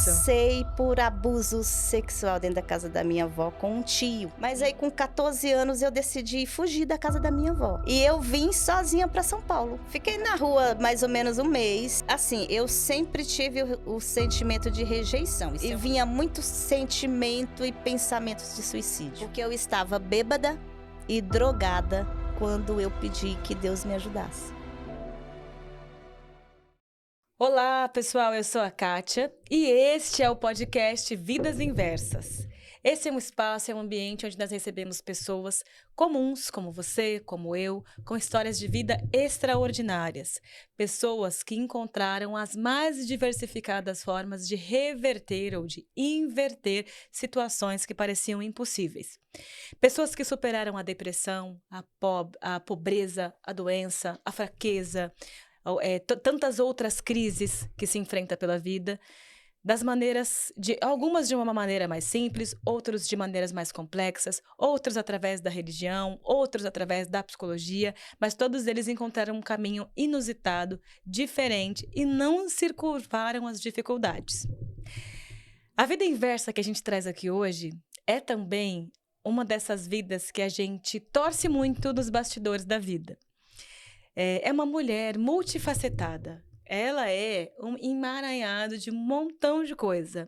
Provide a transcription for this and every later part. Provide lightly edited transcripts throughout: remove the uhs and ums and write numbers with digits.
passei por abuso sexual dentro da casa da minha avó com um tio. Mas aí com 14 anos eu decidi fugir da casa da minha avó. E eu vim sozinha pra São Paulo. Fiquei na rua mais ou menos um mês. Assim, eu sempre tive o sentimento de rejeição. E vinha muito sentimento e pensamentos de suicídio. Porque eu estava bêbada e drogada quando eu pedi que Deus me ajudasse. Olá, pessoal, eu sou a Kátia e este é o podcast Vidas Inversas. Esse é um espaço, é um ambiente onde nós recebemos pessoas comuns, como você, como eu, com histórias de vida extraordinárias. Pessoas que encontraram as mais diversificadas formas de reverter ou de inverter situações que pareciam impossíveis. Pessoas que superaram a depressão, a pobreza, a doença, a fraqueza, tantas outras crises que se enfrenta pela vida, algumas de uma maneira mais simples, outros de maneiras mais complexas, outros através da religião, outros através da psicologia, mas todos eles encontraram um caminho inusitado, diferente e não se curvaram às dificuldades. A vida inversa que a gente traz aqui hoje é também uma dessas vidas que a gente torce muito nos bastidores da vida. É uma mulher multifacetada. Ela é um emaranhado de um montão de coisa.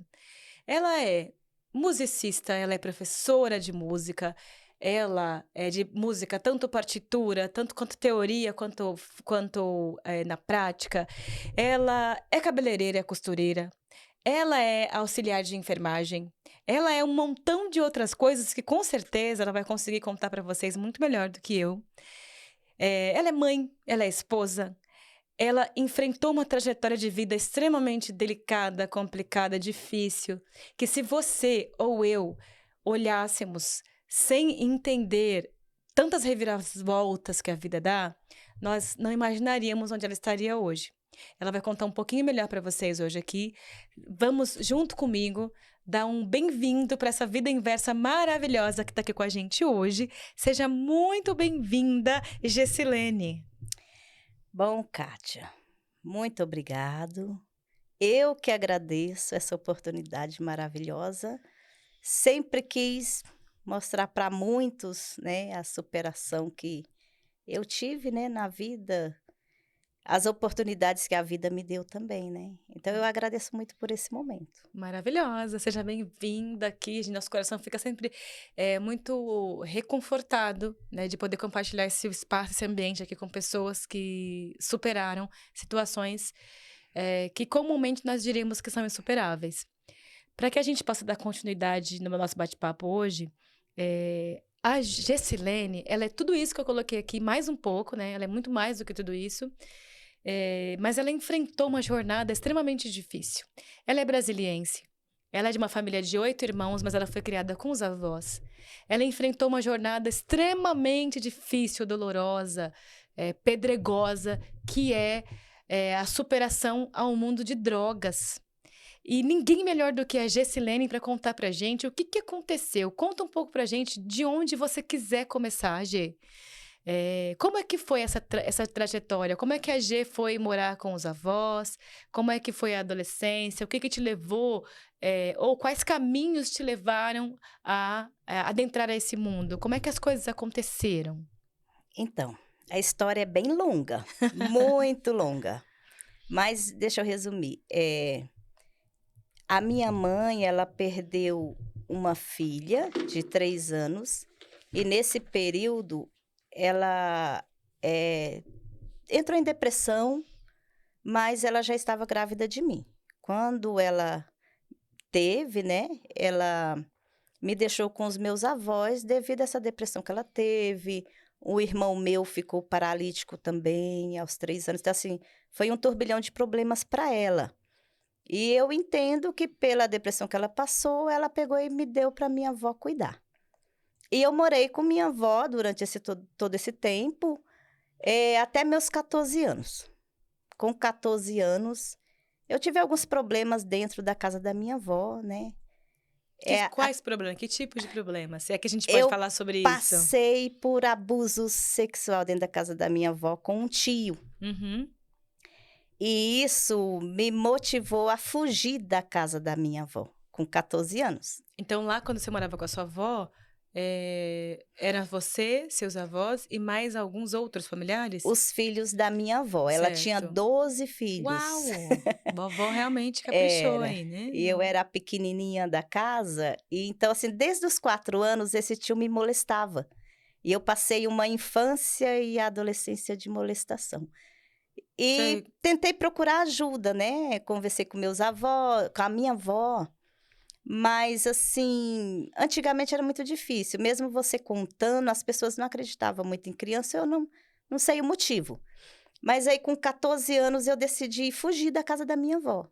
Ela é musicista, ela é professora de música, ela é de música, tanto partitura, tanto quanto teoria, quanto na prática. Ela é cabeleireira, é costureira. Ela é auxiliar de enfermagem. Ela é um montão de outras coisas que, com certeza, ela vai conseguir contar para vocês muito melhor do que eu. Ela é mãe, ela é esposa, ela enfrentou uma trajetória de vida extremamente delicada, complicada, difícil, que se você ou eu olhássemos sem entender tantas reviravoltas que a vida dá, nós não imaginaríamos onde ela estaria hoje. Ela vai contar um pouquinho melhor para vocês hoje aqui. Vamos, junto comigo, dar um bem-vindo para essa vida inversa maravilhosa que está aqui com a gente hoje. Seja muito bem-vinda, Gessilene. Bom, Kátia, muito obrigado. Eu que agradeço essa oportunidade maravilhosa. Sempre quis mostrar para muitos, né, a superação que eu tive, né, na vida, as oportunidades que a vida me deu também, né? Então eu agradeço muito por esse momento. Maravilhosa, seja bem-vinda aqui. Nosso coração fica sempre muito reconfortado, né, de poder compartilhar esse espaço, esse ambiente aqui com pessoas que superaram situações que comumente nós diríamos que são insuperáveis. Para que a gente possa dar continuidade no nosso bate-papo hoje, a Gessilene, ela é tudo isso que eu coloquei aqui, mais um pouco, né? Ela é muito mais do que tudo isso. Mas ela enfrentou uma jornada extremamente difícil. Ela é brasiliense. Ela é de uma família de 8 irmãos, mas ela foi criada com os avós. Ela enfrentou uma jornada extremamente difícil, dolorosa, pedregosa, que é a superação ao mundo de drogas. E ninguém melhor do que a Gessilene para contar pra gente o que aconteceu. Conta um pouco pra gente de onde você quiser começar, Gê. Como é que foi essa trajetória? Como é que a Gê foi morar com os avós? Como é que foi a adolescência? O que te levou, ou quais caminhos te levaram a adentrar a esse mundo? Como é que as coisas aconteceram? Então, a história é bem longa, muito longa. Mas deixa eu resumir. A minha mãe, ela perdeu uma filha de 3 anos e nesse período ela entrou em depressão, mas ela já estava grávida de mim. Quando ela teve, né, ela me deixou com os meus avós devido a essa depressão que ela teve. O irmão meu ficou paralítico também aos 3 anos. Então, assim, foi um turbilhão de problemas para ela. E eu entendo que pela depressão que ela passou, ela pegou e me deu para minha avó cuidar. E eu morei com minha avó durante todo esse tempo, até meus 14 anos. Com 14 anos, eu tive alguns problemas dentro da casa da minha avó, né? Quais problemas? Que tipo de problemas? Se é que a gente pode Eu falar sobre isso. passei por abuso sexual dentro da casa da minha avó com um tio. Uhum. E isso me motivou a fugir da casa da minha avó, com 14 anos. Então, lá quando você morava com a sua avó, era você, seus avós e mais alguns outros familiares? Os filhos da minha avó, ela tinha Certo. 12 filhos. Uau! Vovó realmente caprichou Era. aí, né? E eu era a pequenininha da casa, e então, assim, desde os 4 anos, esse tio me molestava. E eu passei uma infância e adolescência de molestação. Você- E tentei procurar ajuda, né? Conversei com meus avós, com a minha avó. Mas, assim, antigamente era muito difícil. Mesmo você contando, as pessoas não acreditavam muito em criança, eu não sei o motivo. Mas aí, com 14 anos, eu decidi fugir da casa da minha avó.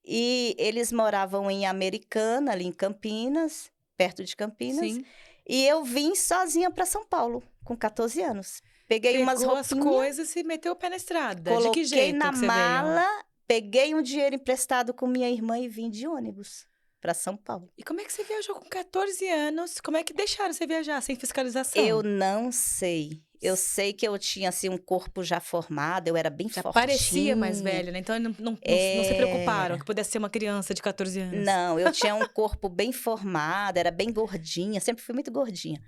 E eles moravam em Americana, ali em Campinas, perto de Campinas. Sim. E eu vim sozinha para São Paulo, com 14 anos. Peguei umas Pegou as roupinhas, coisas e meteu o pé na estrada. De que coloquei jeito na que você veio? mala, peguei um dinheiro emprestado com minha irmã e vim de ônibus para São Paulo. E como é que você viajou com 14 anos? Como é que deixaram você viajar sem fiscalização? Eu não sei. Eu sei que eu tinha, assim, um corpo já formado, eu era bem Já fortinha. parecia mais velha, né? Então não se preocuparam que pudesse ser uma criança de 14 anos. Não, eu tinha um corpo bem formado, era bem gordinha, sempre fui muito gordinha.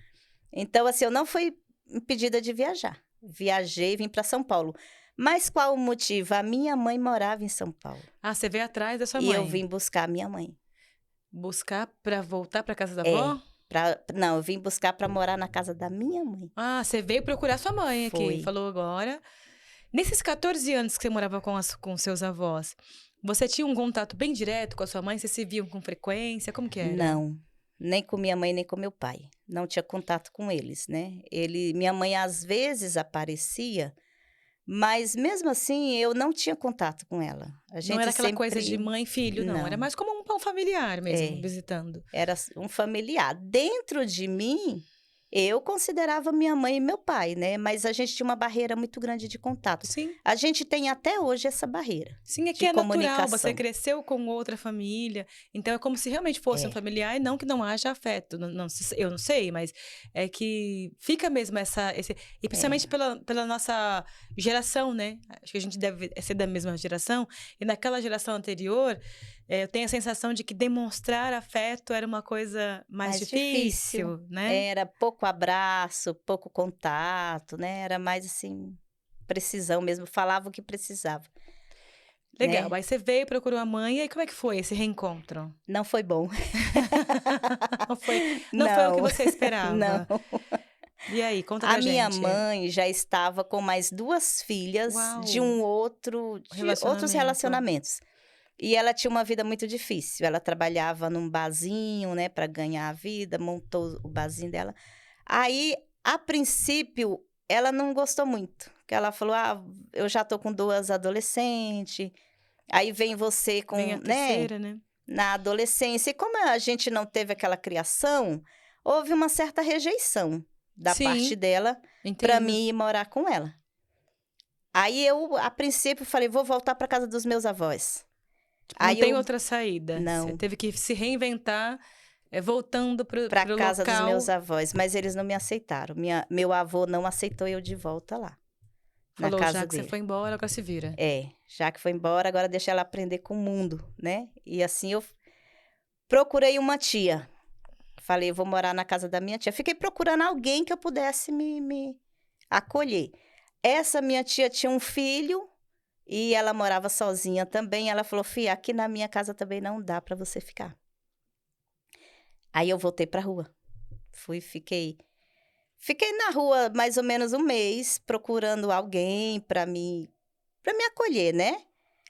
Então, assim, eu não fui impedida de viajar. Viajei, vim para São Paulo. Mas qual o motivo? A minha mãe morava em São Paulo. Ah, você veio atrás da sua E mãe. eu vim buscar a minha mãe. Buscar pra voltar pra casa da É. avó? Não, eu vim buscar para morar na casa da minha mãe. Ah, você veio procurar sua mãe aqui. Foi. Falou agora. Nesses 14 anos que você morava com seus avós, você tinha um contato bem direto com a sua mãe? Vocês se viam com frequência? Como que era? Não, nem com minha mãe, nem com meu pai. Não tinha contato com eles, né? Minha mãe às vezes aparecia, mas mesmo assim eu não tinha contato com ela. A gente Não era aquela sempre... coisa de mãe e filho, não. Era Não. mais como um pão familiar mesmo, É. visitando. Era um familiar. Dentro de mim, eu considerava minha mãe e meu pai, né? Mas a gente tinha uma barreira muito grande de contato. Sim. A gente tem até hoje essa barreira. Sim, é De que é natural. comunicação. Você cresceu com outra família. Então, é como se realmente fosse um É. familiar e não que não haja afeto. Eu não sei, mas é que fica mesmo e principalmente pela nossa geração, né? Acho que a gente deve ser da mesma geração. E naquela geração anterior, eu tenho a sensação de que demonstrar afeto era uma coisa mais difícil, né? Era pouco abraço, pouco contato, né? Era mais assim, precisão mesmo. Falava o que precisava. Legal. Né? Aí você veio, procurou a mãe. E aí, como é que foi esse reencontro? Não foi bom. Não foi o que você esperava. Não. E aí, conta pra A gente. minha mãe já estava com mais 2 filhas Uau. de outros relacionamentos. E ela tinha uma vida muito difícil. Ela trabalhava num barzinho, né, para ganhar a vida, montou o barzinho dela. Aí, a princípio, ela não gostou muito. Porque ela falou: "Ah, eu já tô com 2 adolescentes. Aí vem você com, Vem a terceira, né? na adolescência". E como a gente não teve aquela criação, houve uma certa rejeição da Sim, parte dela para entendo. mim ir morar com ela. Aí eu, a princípio, falei: vou voltar para casa dos meus avós. Não tem outra saída. Não. Você teve que se reinventar, voltando pro Para casa dos local. meus avós, mas eles não me aceitaram. Meu avô não aceitou eu de volta lá. Falou, na casa já que dele. você foi embora, agora se vira. Já que foi embora, agora deixa ela aprender com o mundo, né? E assim eu procurei uma tia. Falei: vou morar na casa da minha tia. Fiquei procurando alguém que eu pudesse me acolher. Essa minha tia tinha um filho e ela morava sozinha também. Ela falou: filha, aqui na minha casa também não dá para você ficar. Aí eu voltei para a rua. Fiquei na rua mais ou menos um mês, procurando alguém para me acolher, né?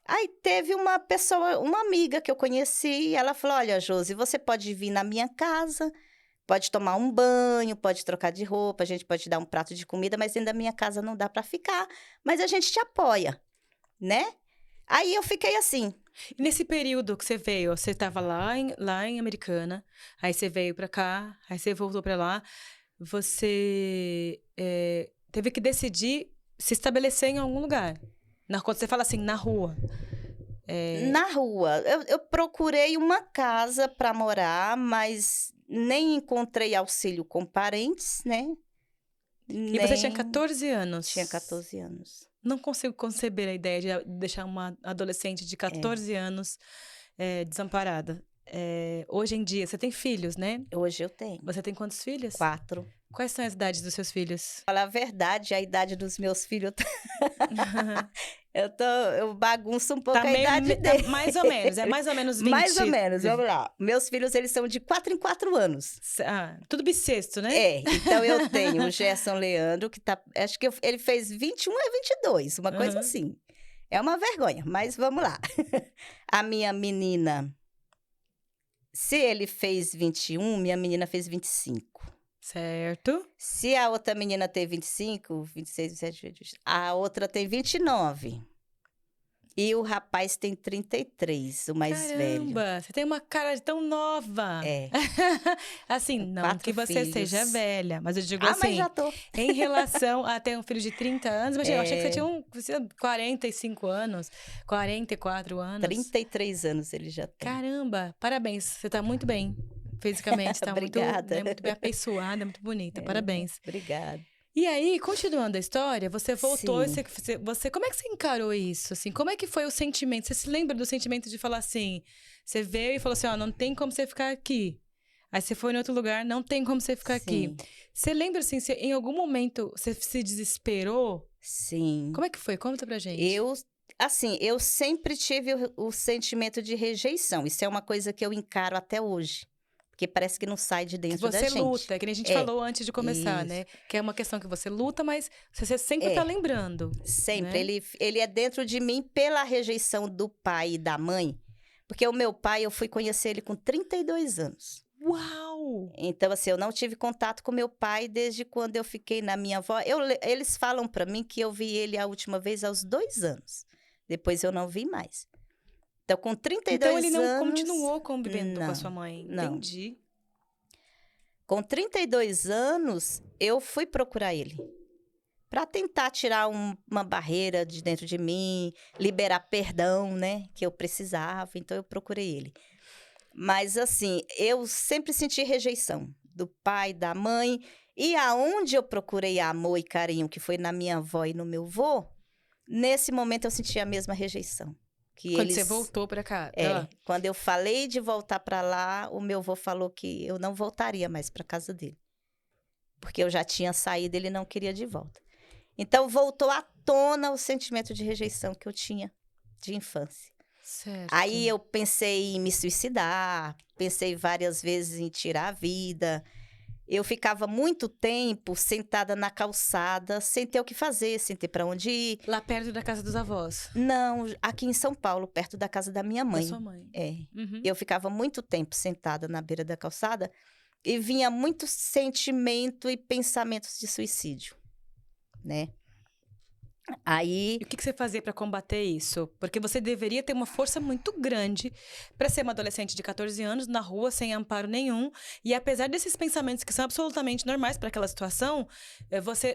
Aí teve uma pessoa, uma amiga que eu conheci, e ela falou: olha, Josi, você pode vir na minha casa, pode tomar um banho, pode trocar de roupa, a gente pode te dar um prato de comida, mas dentro da minha casa não dá para ficar, mas a gente te apoia, né? Aí eu fiquei assim. E nesse período que você veio, você estava lá em Americana, aí você veio para cá, aí você voltou para lá, você teve que se estabelecer em algum lugar. Quando você fala assim, na rua. Na rua. Eu procurei uma casa para morar, mas nem encontrei auxílio com parentes, né? E você tinha 14 anos. Tinha 14 anos. não consigo conceber a ideia de deixar uma adolescente de 14 anos desamparada. Hoje em dia, você tem filhos, né? Hoje eu tenho Você tem quantos filhos? 4. Quais são as idades dos seus filhos? Falar a verdade, a idade dos meus filhos, eu bagunço um pouco Tá a idade deles. mais ou menos, é mais ou menos 20. Mais ou menos, vamos lá. Meus filhos, eles são de 4 em 4 anos. Tudo bissexto, né? Então eu tenho o Gerson Leandro, que tá, acho que ele fez 21 a 22, uma coisa assim. É uma vergonha, mas vamos lá. A minha menina, se ele fez 21, minha menina fez 25. Certo. Se a outra menina tem 25, 26, 27, 28, a outra tem 29. E o rapaz tem 33, o mais velho. Caramba, você tem uma cara tão nova. Assim, não 4 que você filhos. seja velha, mas eu digo Mas assim, já tô. em relação a ter um filho de 30 anos, mas eu achei que você tinha 45 anos, 44 anos. 33 anos ele já tem. Caramba, parabéns, você tá muito bem. Fisicamente, tá muito, Obrigada. muito bem apessoada, muito bonita. Parabéns. Obrigada. E aí, continuando a história, você voltou, Sim. você, como é que você encarou isso? Assim, como é que foi o sentimento? Você se lembra do sentimento de falar assim, você veio e falou assim, ó, não tem como você ficar aqui. Aí você foi em outro lugar, não tem como você ficar aqui. Você lembra, assim, se em algum momento você se desesperou? Sim. Como é que foi? Conta pra gente. Eu sempre tive o sentimento de rejeição. Isso é uma coisa que eu encaro até hoje. Porque parece que não sai de dentro da gente. Você luta, que nem a gente falou antes de começar, né? Que é uma questão que você luta, mas você sempre tá lembrando. Sempre. Né? Ele é dentro de mim pela rejeição do pai e da mãe. Porque o meu pai, eu fui conhecer ele com 32 anos. Uau! Então, assim, eu não tive contato com meu pai desde quando eu fiquei na minha avó. Eles falam pra mim que eu vi ele a última vez aos 2 anos. Depois eu não vi mais. Então, com 32 anos... Então, ele não continuou convivendo com a sua mãe. Não. Entendi. Com 32 anos, eu fui procurar ele. Para tentar tirar uma barreira de dentro de mim, liberar perdão, né? Que eu precisava. Então, eu procurei ele. Mas, assim, eu sempre senti rejeição do pai, da mãe. E aonde eu procurei amor e carinho, que foi na minha avó e no meu vô, nesse momento eu senti a mesma rejeição. Quando você voltou para cá? Quando eu falei de voltar para lá, o meu avô falou que eu não voltaria mais para casa dele. Porque eu já tinha saído, ele não queria de volta. Então, voltou à tona o sentimento de rejeição que eu tinha de infância. Certo. Aí eu pensei em me suicidar, pensei várias vezes em tirar a vida. Eu ficava muito tempo sentada na calçada, sem ter o que fazer, sem ter para onde ir. Lá perto da casa dos avós? Não, aqui em São Paulo, perto da casa da minha mãe. Da sua mãe. Eu ficava muito tempo sentada na beira da calçada e vinha muito sentimento e pensamentos de suicídio, né? Aí... E o que você fazia para combater isso? Porque você deveria ter uma força muito grande para ser uma adolescente de 14 anos na rua, sem amparo nenhum. E apesar desses pensamentos que são absolutamente normais para aquela situação,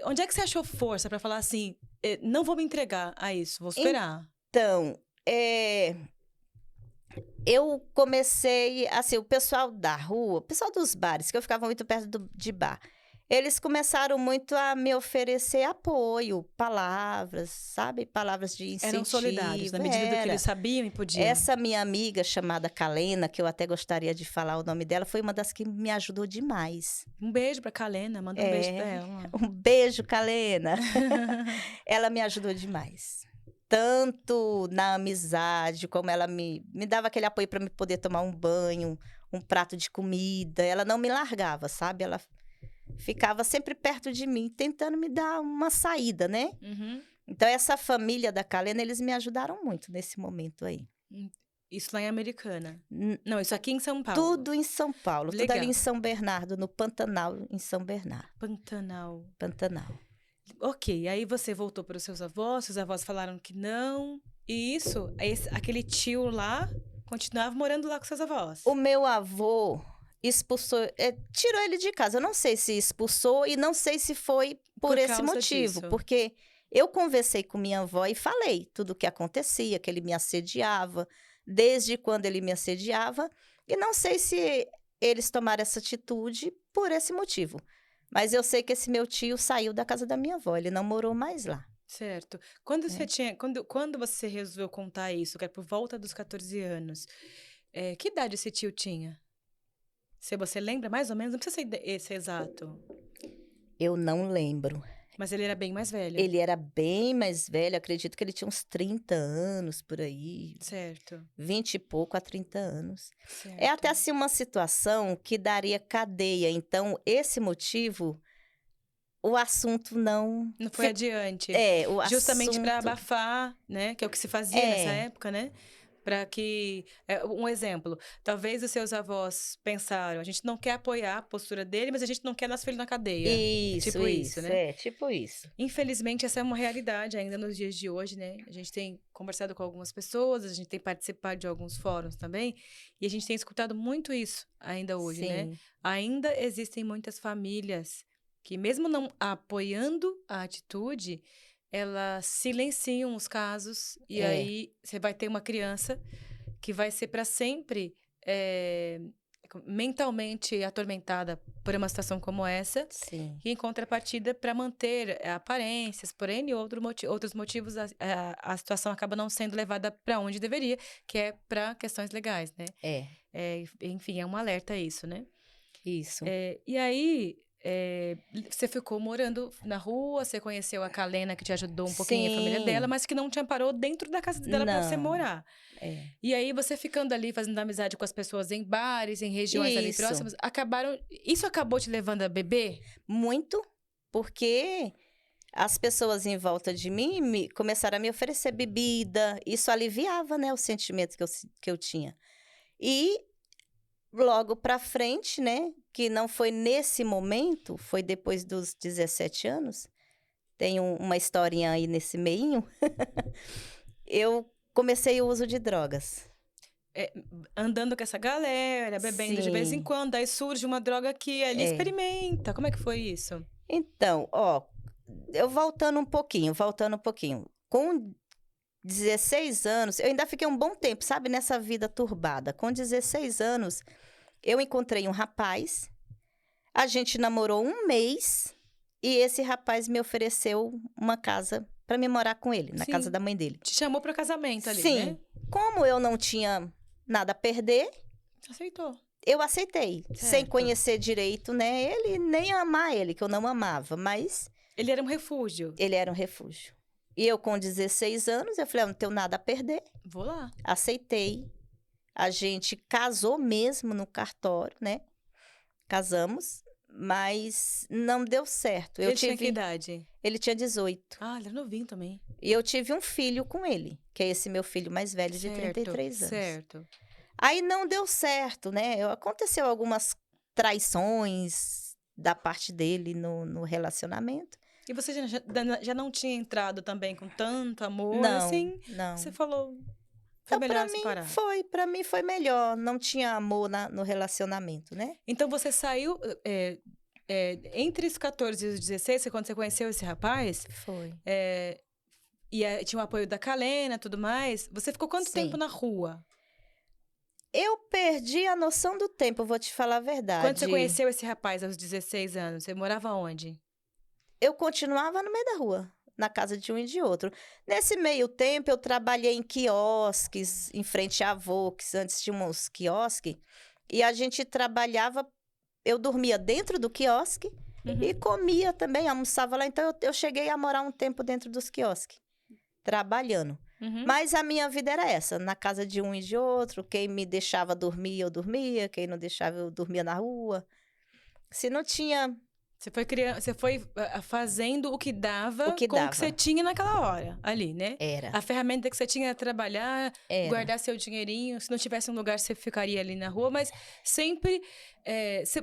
onde é que você achou força para falar assim, não vou me entregar a isso, vou esperar? Então, eu comecei, assim, o pessoal da rua, o pessoal dos bares, que eu ficava muito perto de bar, eles começaram muito a me oferecer apoio, palavras, sabe? Palavras de incentivo. Eram solidários, na medida do que eles sabiam e podiam. Essa minha amiga chamada Kalena, que eu até gostaria de falar o nome dela, foi uma das que me ajudou demais. Um beijo pra Kalena, manda um beijo pra ela. Um beijo, Kalena. Ela me ajudou demais. Tanto na amizade, como ela me dava aquele apoio para me poder tomar um banho, um prato de comida. Ela não me largava, sabe? Ela ficava sempre perto de mim, tentando me dar uma saída, né? Então, essa família da Kalena, eles me ajudaram muito nesse momento aí. Isso lá em Americana? Não, isso aqui em São Paulo. Tudo em São Paulo. Legal. Tudo ali em São Bernardo, no Pantanal, em São Bernardo. Pantanal. Ok, aí você voltou para os seus avós falaram que não. E isso, aquele tio lá, continuava morando lá com seus avós. O meu avô expulsou, tirou ele de casa. Eu não sei se expulsou e não sei se foi por esse motivo. Disso. Porque eu conversei com minha avó e falei tudo o que acontecia, que ele me assediava, desde quando ele me assediava. E não sei se eles tomaram essa atitude por esse motivo. Mas eu sei que esse meu tio saiu da casa da minha avó, ele não morou mais lá. Certo. Quando você né. tinha, quando você resolveu contar isso, que é por volta dos 14 anos, que idade esse tio tinha? Se você lembra mais ou menos, não precisa ser esse exato, Eu não lembro. mas ele era bem mais velho. Ele era bem mais velho, acredito que ele tinha uns 30 anos por aí, Certo, 20 e pouco a 30 anos. É certo. até assim uma situação que daria cadeia, então esse motivo, o assunto não Não foi fi adiante. é, o Justamente para assunto abafar, né, que é o que se fazia nessa é, época, né, para que um exemplo, talvez os seus avós pensaram: "A gente não quer apoiar a postura dele, mas a gente não quer nosso filho na cadeia". É tipo isso, né. tipo isso. Infelizmente, essa é uma realidade ainda nos dias de hoje, né. A gente tem conversado com algumas pessoas, a gente tem participado de alguns fóruns também, e a gente tem escutado muito isso ainda hoje, né. Sim, Ainda existem muitas famílias que, mesmo não apoiando a atitude, elas silenciam os casos, e é, aí você vai ter uma criança que vai ser para sempre, eh, mentalmente atormentada por uma situação como essa, sim, e em contrapartida, para manter aparências, por N outros motivos, a situação acaba não sendo levada para onde deveria, que é para questões legais, né. é, Enfim, é um alerta isso, né. isso. E aí, você ficou morando na rua, você conheceu a Kalena, que te ajudou um pouquinho, e a família dela, Sim, mas que não te amparou dentro da casa dela para você não, morar. é. E aí você ficando ali, fazendo amizade com as pessoas em bares, em regiões ali Isso, próximas, isso acabou te levando a beber? muito, porque as pessoas em volta de mim começaram a me oferecer bebida, isso aliviava, né, o sentimento que eu tinha. E logo pra frente, né, que não foi nesse momento, foi depois dos 17 anos, tem uma historinha aí nesse meinho, eu comecei o uso de drogas. Eh, andando com essa galera, bebendo de vez em Sim, quando, aí surge uma droga que ali é. experimenta. Como é que foi isso? Então, ó, eu voltando um pouquinho. Com 16 anos, eu ainda fiquei um bom tempo, sabe, nessa vida turbada. Com 16 anos, eu encontrei um rapaz, a gente namorou um mês e esse rapaz me ofereceu uma casa para me morar com ele, na casa Sim, da mãe dele. te chamou para casamento ali, Sim, né? como eu não tinha nada a perder, Aceitou, eu aceitei, sem certo. conhecer direito, né, ele, nem amar ele, que eu não amava, mas Ele era um refúgio. ele era um refúgio. E eu com 16 anos, eu falei: "Eu não tenho nada a perder", Vou lá. aceitei. A gente casou mesmo no cartório, né, casamos, mas não deu certo. Ele tinha que idade? Ele tinha 18. Ah, ele era novinho também. E eu tive um filho com ele, que é esse meu filho mais velho de Certo, 33 anos. certo. Aí não deu certo, né, aconteceu algumas traições da parte dele no relacionamento. E você já não tinha entrado também com tanto amor, Não, assim, você não. falou: "Foi Então melhor separar". para mim foi melhor, não tinha amor no relacionamento, né. Então você saiu, entre os 14 e os 16, foi quando você conheceu esse rapaz, Foi. eh, tinha o apoio da Kalena, tudo mais, você ficou quanto tempo Sim. na rua? Eu perdi a noção do tempo, eu vou te falar a Quando você verdade. conheceu esse rapaz aos 16 anos, você morava onde? Eu continuava no meio da rua, na casa de um e de outro. Nesse meio tempo, eu trabalhei em quiosques, em frente à Volks, antes tinha uns quiosques, e a gente trabalhava, eu dormia dentro do quiosque e Uhum, comia também, almoçava lá, então eu cheguei a morar um tempo dentro dos quiosques, trabalhando. uhum. Mas a minha vida era essa, na casa de um e de outro, quem me deixava dormir, eu dormia, quem não deixava, eu dormia na rua. Se não tinha Você foi, fazendo o que o dava que com o que você dava. tinha naquela hora, ali, né. Era, A ferramenta que você tinha era trabalhar, era. guardar seu dinheirinho, se não tivesse um lugar, você ficaria ali na rua, mas sempre,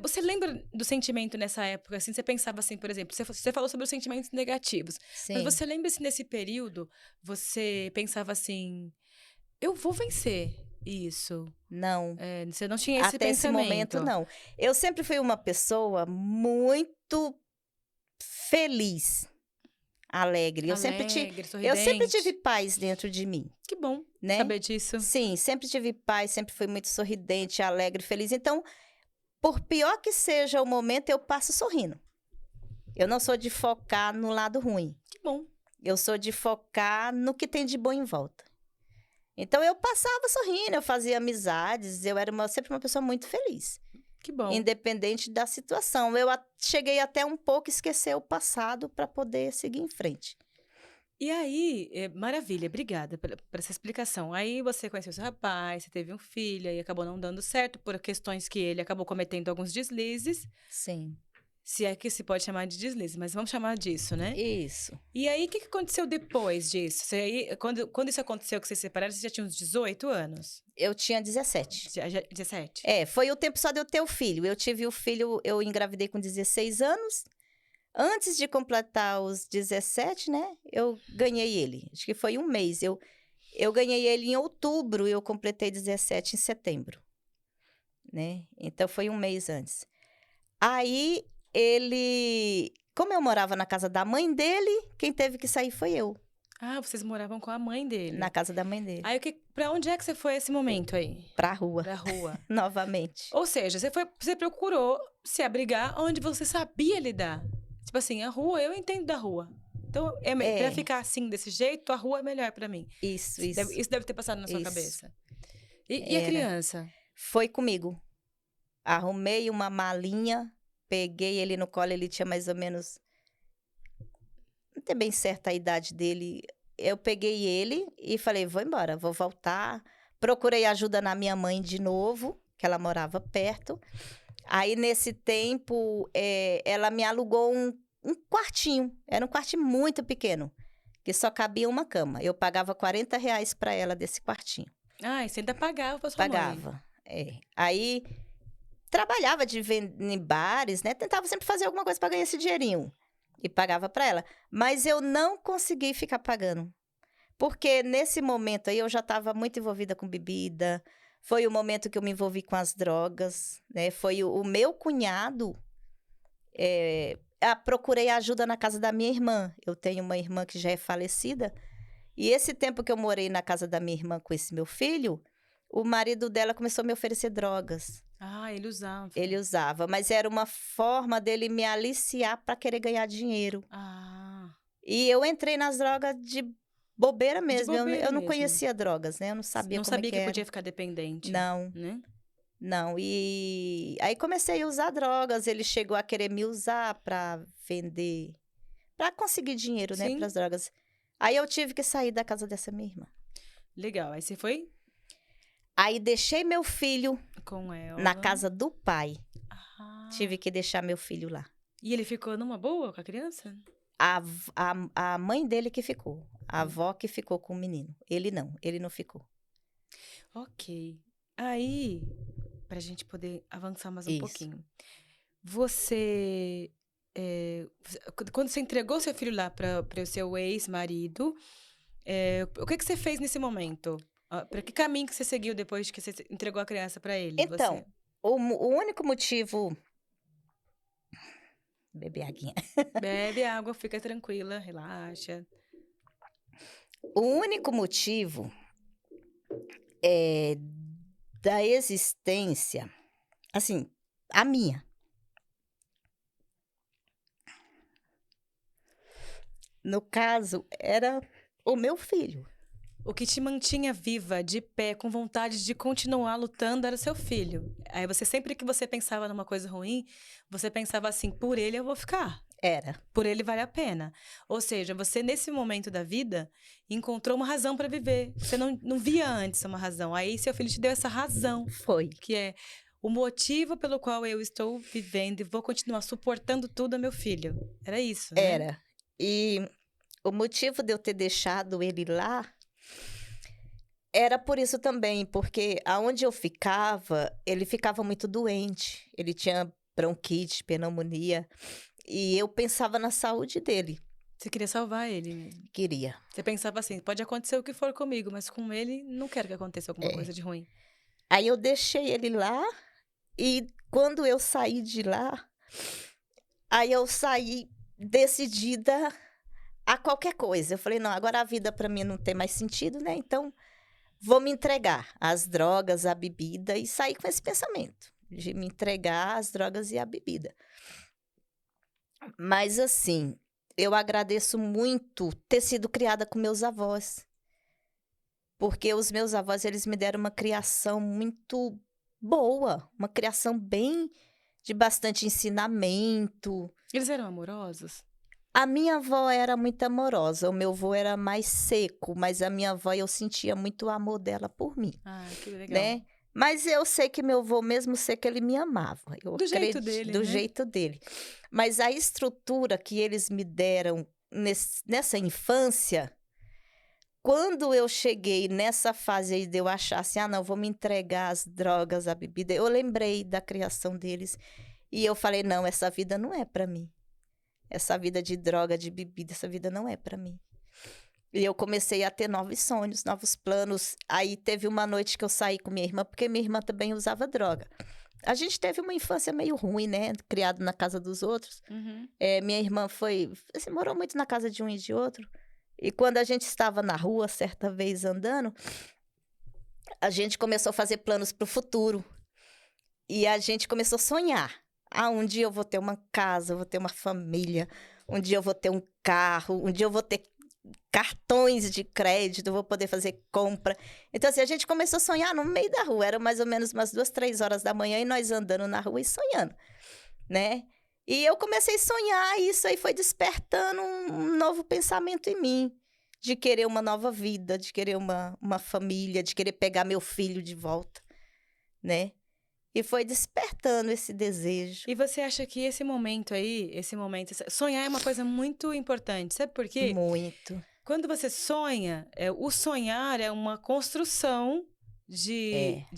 você lembra do sentimento nessa época, assim, você pensava assim, por exemplo, você falou sobre os sentimentos negativos, mas Sim. você lembra se nesse período você pensava assim: "Eu vou vencer isso", Não, você não tinha esse até esse momento pensamento? não. Eu sempre fui uma pessoa muito feliz, alegre. Alegre, Eu sempre tive sorridente. paz dentro de mim, Que bom né. saber disso. Sim, sempre tive paz, sempre fui muito sorridente, alegre, feliz. Então, por pior que seja o momento, eu passo sorrindo. Eu não sou de focar no lado ruim. Que bom. Eu sou de focar no que tem de bom em volta. Então, eu passava sorrindo, eu fazia amizades, eu era sempre uma pessoa muito feliz. Que bom. Independente da situação. Eu cheguei até um pouco a esquecer o passado para poder seguir em frente. E aí, maravilha, obrigada por essa explicação. Aí você conheceu seu rapaz, você teve um filho, e acabou não dando certo por questões que ele acabou cometendo alguns deslizes. Sim. Se é que se pode chamar de deslize, mas vamos chamar disso, né? Isso. E aí, o que aconteceu depois disso? Quando isso aconteceu, que vocês se separaram, você já tinha uns 18 anos? Eu tinha 17. Já 17? Foi o tempo só de eu ter o filho. Eu tive o filho, eu engravidei com 16 anos. Antes de completar os 17, né? Eu ganhei ele. Acho que foi um mês. Eu ganhei ele em outubro e eu completei 17 em setembro, né? Então, foi um mês antes. Aí, como eu morava na casa da mãe dele, quem teve que sair foi eu. Ah, vocês moravam com a mãe dele. Na casa da mãe dele. Aí, pra onde é que você foi esse momento aí? Pra rua. Pra rua. Novamente. Ou seja, você procurou se abrigar onde você sabia lidar. Tipo assim, a rua, eu entendo da rua. Então, pra ficar assim, desse jeito, a rua é melhor pra mim. Isso. Isso deve ter passado na sua cabeça. E a criança? Foi comigo. Arrumei uma malinha, peguei ele no colo, ele tinha mais ou menos... Não tem bem certa a idade dele. Eu peguei ele e falei, vou embora, vou voltar. Procurei ajuda na minha mãe de novo, que ela morava perto. Aí, nesse tempo, ela me alugou um quartinho. Era um quartinho muito pequeno, que só cabia uma cama. Eu pagava R$40 para ela desse quartinho. Ah, e você ainda pagava pra sua mãe? Pagava, Aí, trabalhava em bares, né? Tentava sempre fazer alguma coisa para ganhar esse dinheirinho. E pagava para ela. Mas eu não consegui ficar pagando. Porque nesse momento aí, eu já estava muito envolvida com bebida. Foi o momento que eu me envolvi com as drogas, né? Foi o meu cunhado. Procurei ajuda na casa da minha irmã. Eu tenho uma irmã que já é falecida. E esse tempo que eu morei na casa da minha irmã com esse meu filho, o marido dela começou a me oferecer drogas. Ah, ele usava. Ele usava, mas era uma forma dele me aliciar para querer ganhar dinheiro. Ah. E eu entrei nas drogas de bobeira mesmo. Eu não mesmo. conhecia drogas, né? Eu não sabia não como sabia que que era. podia ficar dependente. Não. Né? Não. E aí comecei a usar drogas. Ele chegou a querer me usar para vender, para conseguir dinheiro, né? Para as drogas. Aí eu tive que sair da casa dessa minha irmã. Legal. Aí você foi? Aí deixei meu filho com ela na casa do pai. Ah. Tive que deixar meu filho lá. E ele ficou numa boa com a criança? A mãe dele que ficou. A avó que ficou com o menino. Ele não ficou. Ok. Aí, pra gente poder avançar mais um pouquinho. Você... quando você entregou seu filho lá para o seu ex-marido, o que você fez nesse momento? Para que caminho que você seguiu depois que você entregou a criança para ele? Então, o único motivo... Beber aguinha. Bebe água, fica tranquila, relaxa. O único motivo da existência, assim, a minha. No caso, era o meu filho. O que te mantinha viva, de pé, com vontade de continuar lutando, era seu filho. Aí sempre que você pensava numa coisa ruim, você pensava assim, por ele eu vou ficar. Era. Por ele vale a pena. Ou seja, você nesse momento da vida encontrou uma razão para viver. Você não via antes uma razão. Aí seu filho te deu essa razão. Foi. Que é o motivo pelo qual eu estou vivendo e vou continuar suportando tudo a meu filho. Era isso, né? Era. E o motivo de eu ter deixado ele lá era por isso também, porque aonde eu ficava, ele ficava muito doente. Ele tinha bronquite, pneumonia. E eu pensava na saúde dele. Você queria salvar ele mesmo? Queria. Você pensava assim, pode acontecer o que for comigo, mas com ele não quero que aconteça alguma coisa de ruim. Aí eu deixei ele lá e quando eu saí de lá, aí eu saí decidida a qualquer coisa. Eu falei, não, agora a vida para mim não tem mais sentido, né? Então, vou me entregar às drogas, à bebida e sair com esse pensamento de me entregar às drogas e à bebida. Mas assim, eu agradeço muito ter sido criada com meus avós. Porque os meus avós, eles me deram uma criação muito boa, uma criação bem de bastante ensinamento. Eles eram amorosos? A minha avó era muito amorosa, o meu avô era mais seco, mas a minha avó eu sentia muito o amor dela por mim, Ah, que legal. né? Mas eu sei que meu avô, mesmo seco, ele me amava. Eu Do jeito acredito, dele, do né? jeito dele. Mas a estrutura que eles me deram nessa infância, quando eu cheguei nessa fase aí de eu achar assim, ah, não, vou me entregar às drogas, à bebida, eu lembrei da criação deles e eu falei, não, essa vida não é para mim. Essa vida de droga, de bebida, essa vida não é para mim. E eu comecei a ter novos sonhos, novos planos. Aí teve uma noite que eu saí com minha irmã, porque minha irmã também usava droga. A gente teve uma infância meio ruim, né? Criado na casa dos outros. Uhum. Minha irmã foi... Assim, morou muito na casa de um e de outro. E quando a gente estava na rua, certa vez andando, a gente começou a fazer planos para o futuro. E a gente começou a sonhar. Ah, um dia eu vou ter uma casa, eu vou ter uma família. Um dia eu vou ter um carro. Um dia eu vou ter cartões de crédito, eu vou poder fazer compra. Então, assim, a gente começou a sonhar no meio da rua. Era mais ou menos umas 2, 3 horas da manhã e nós andando na rua e sonhando, né? E eu comecei a sonhar e isso aí foi despertando um novo pensamento em mim. De querer uma nova vida, de querer uma família, de querer pegar meu filho de volta, né? E foi despertando esse desejo. E você acha que esse momento aí, sonhar é uma coisa muito importante, sabe por quê? Muito. Quando você sonha, o sonhar é uma construção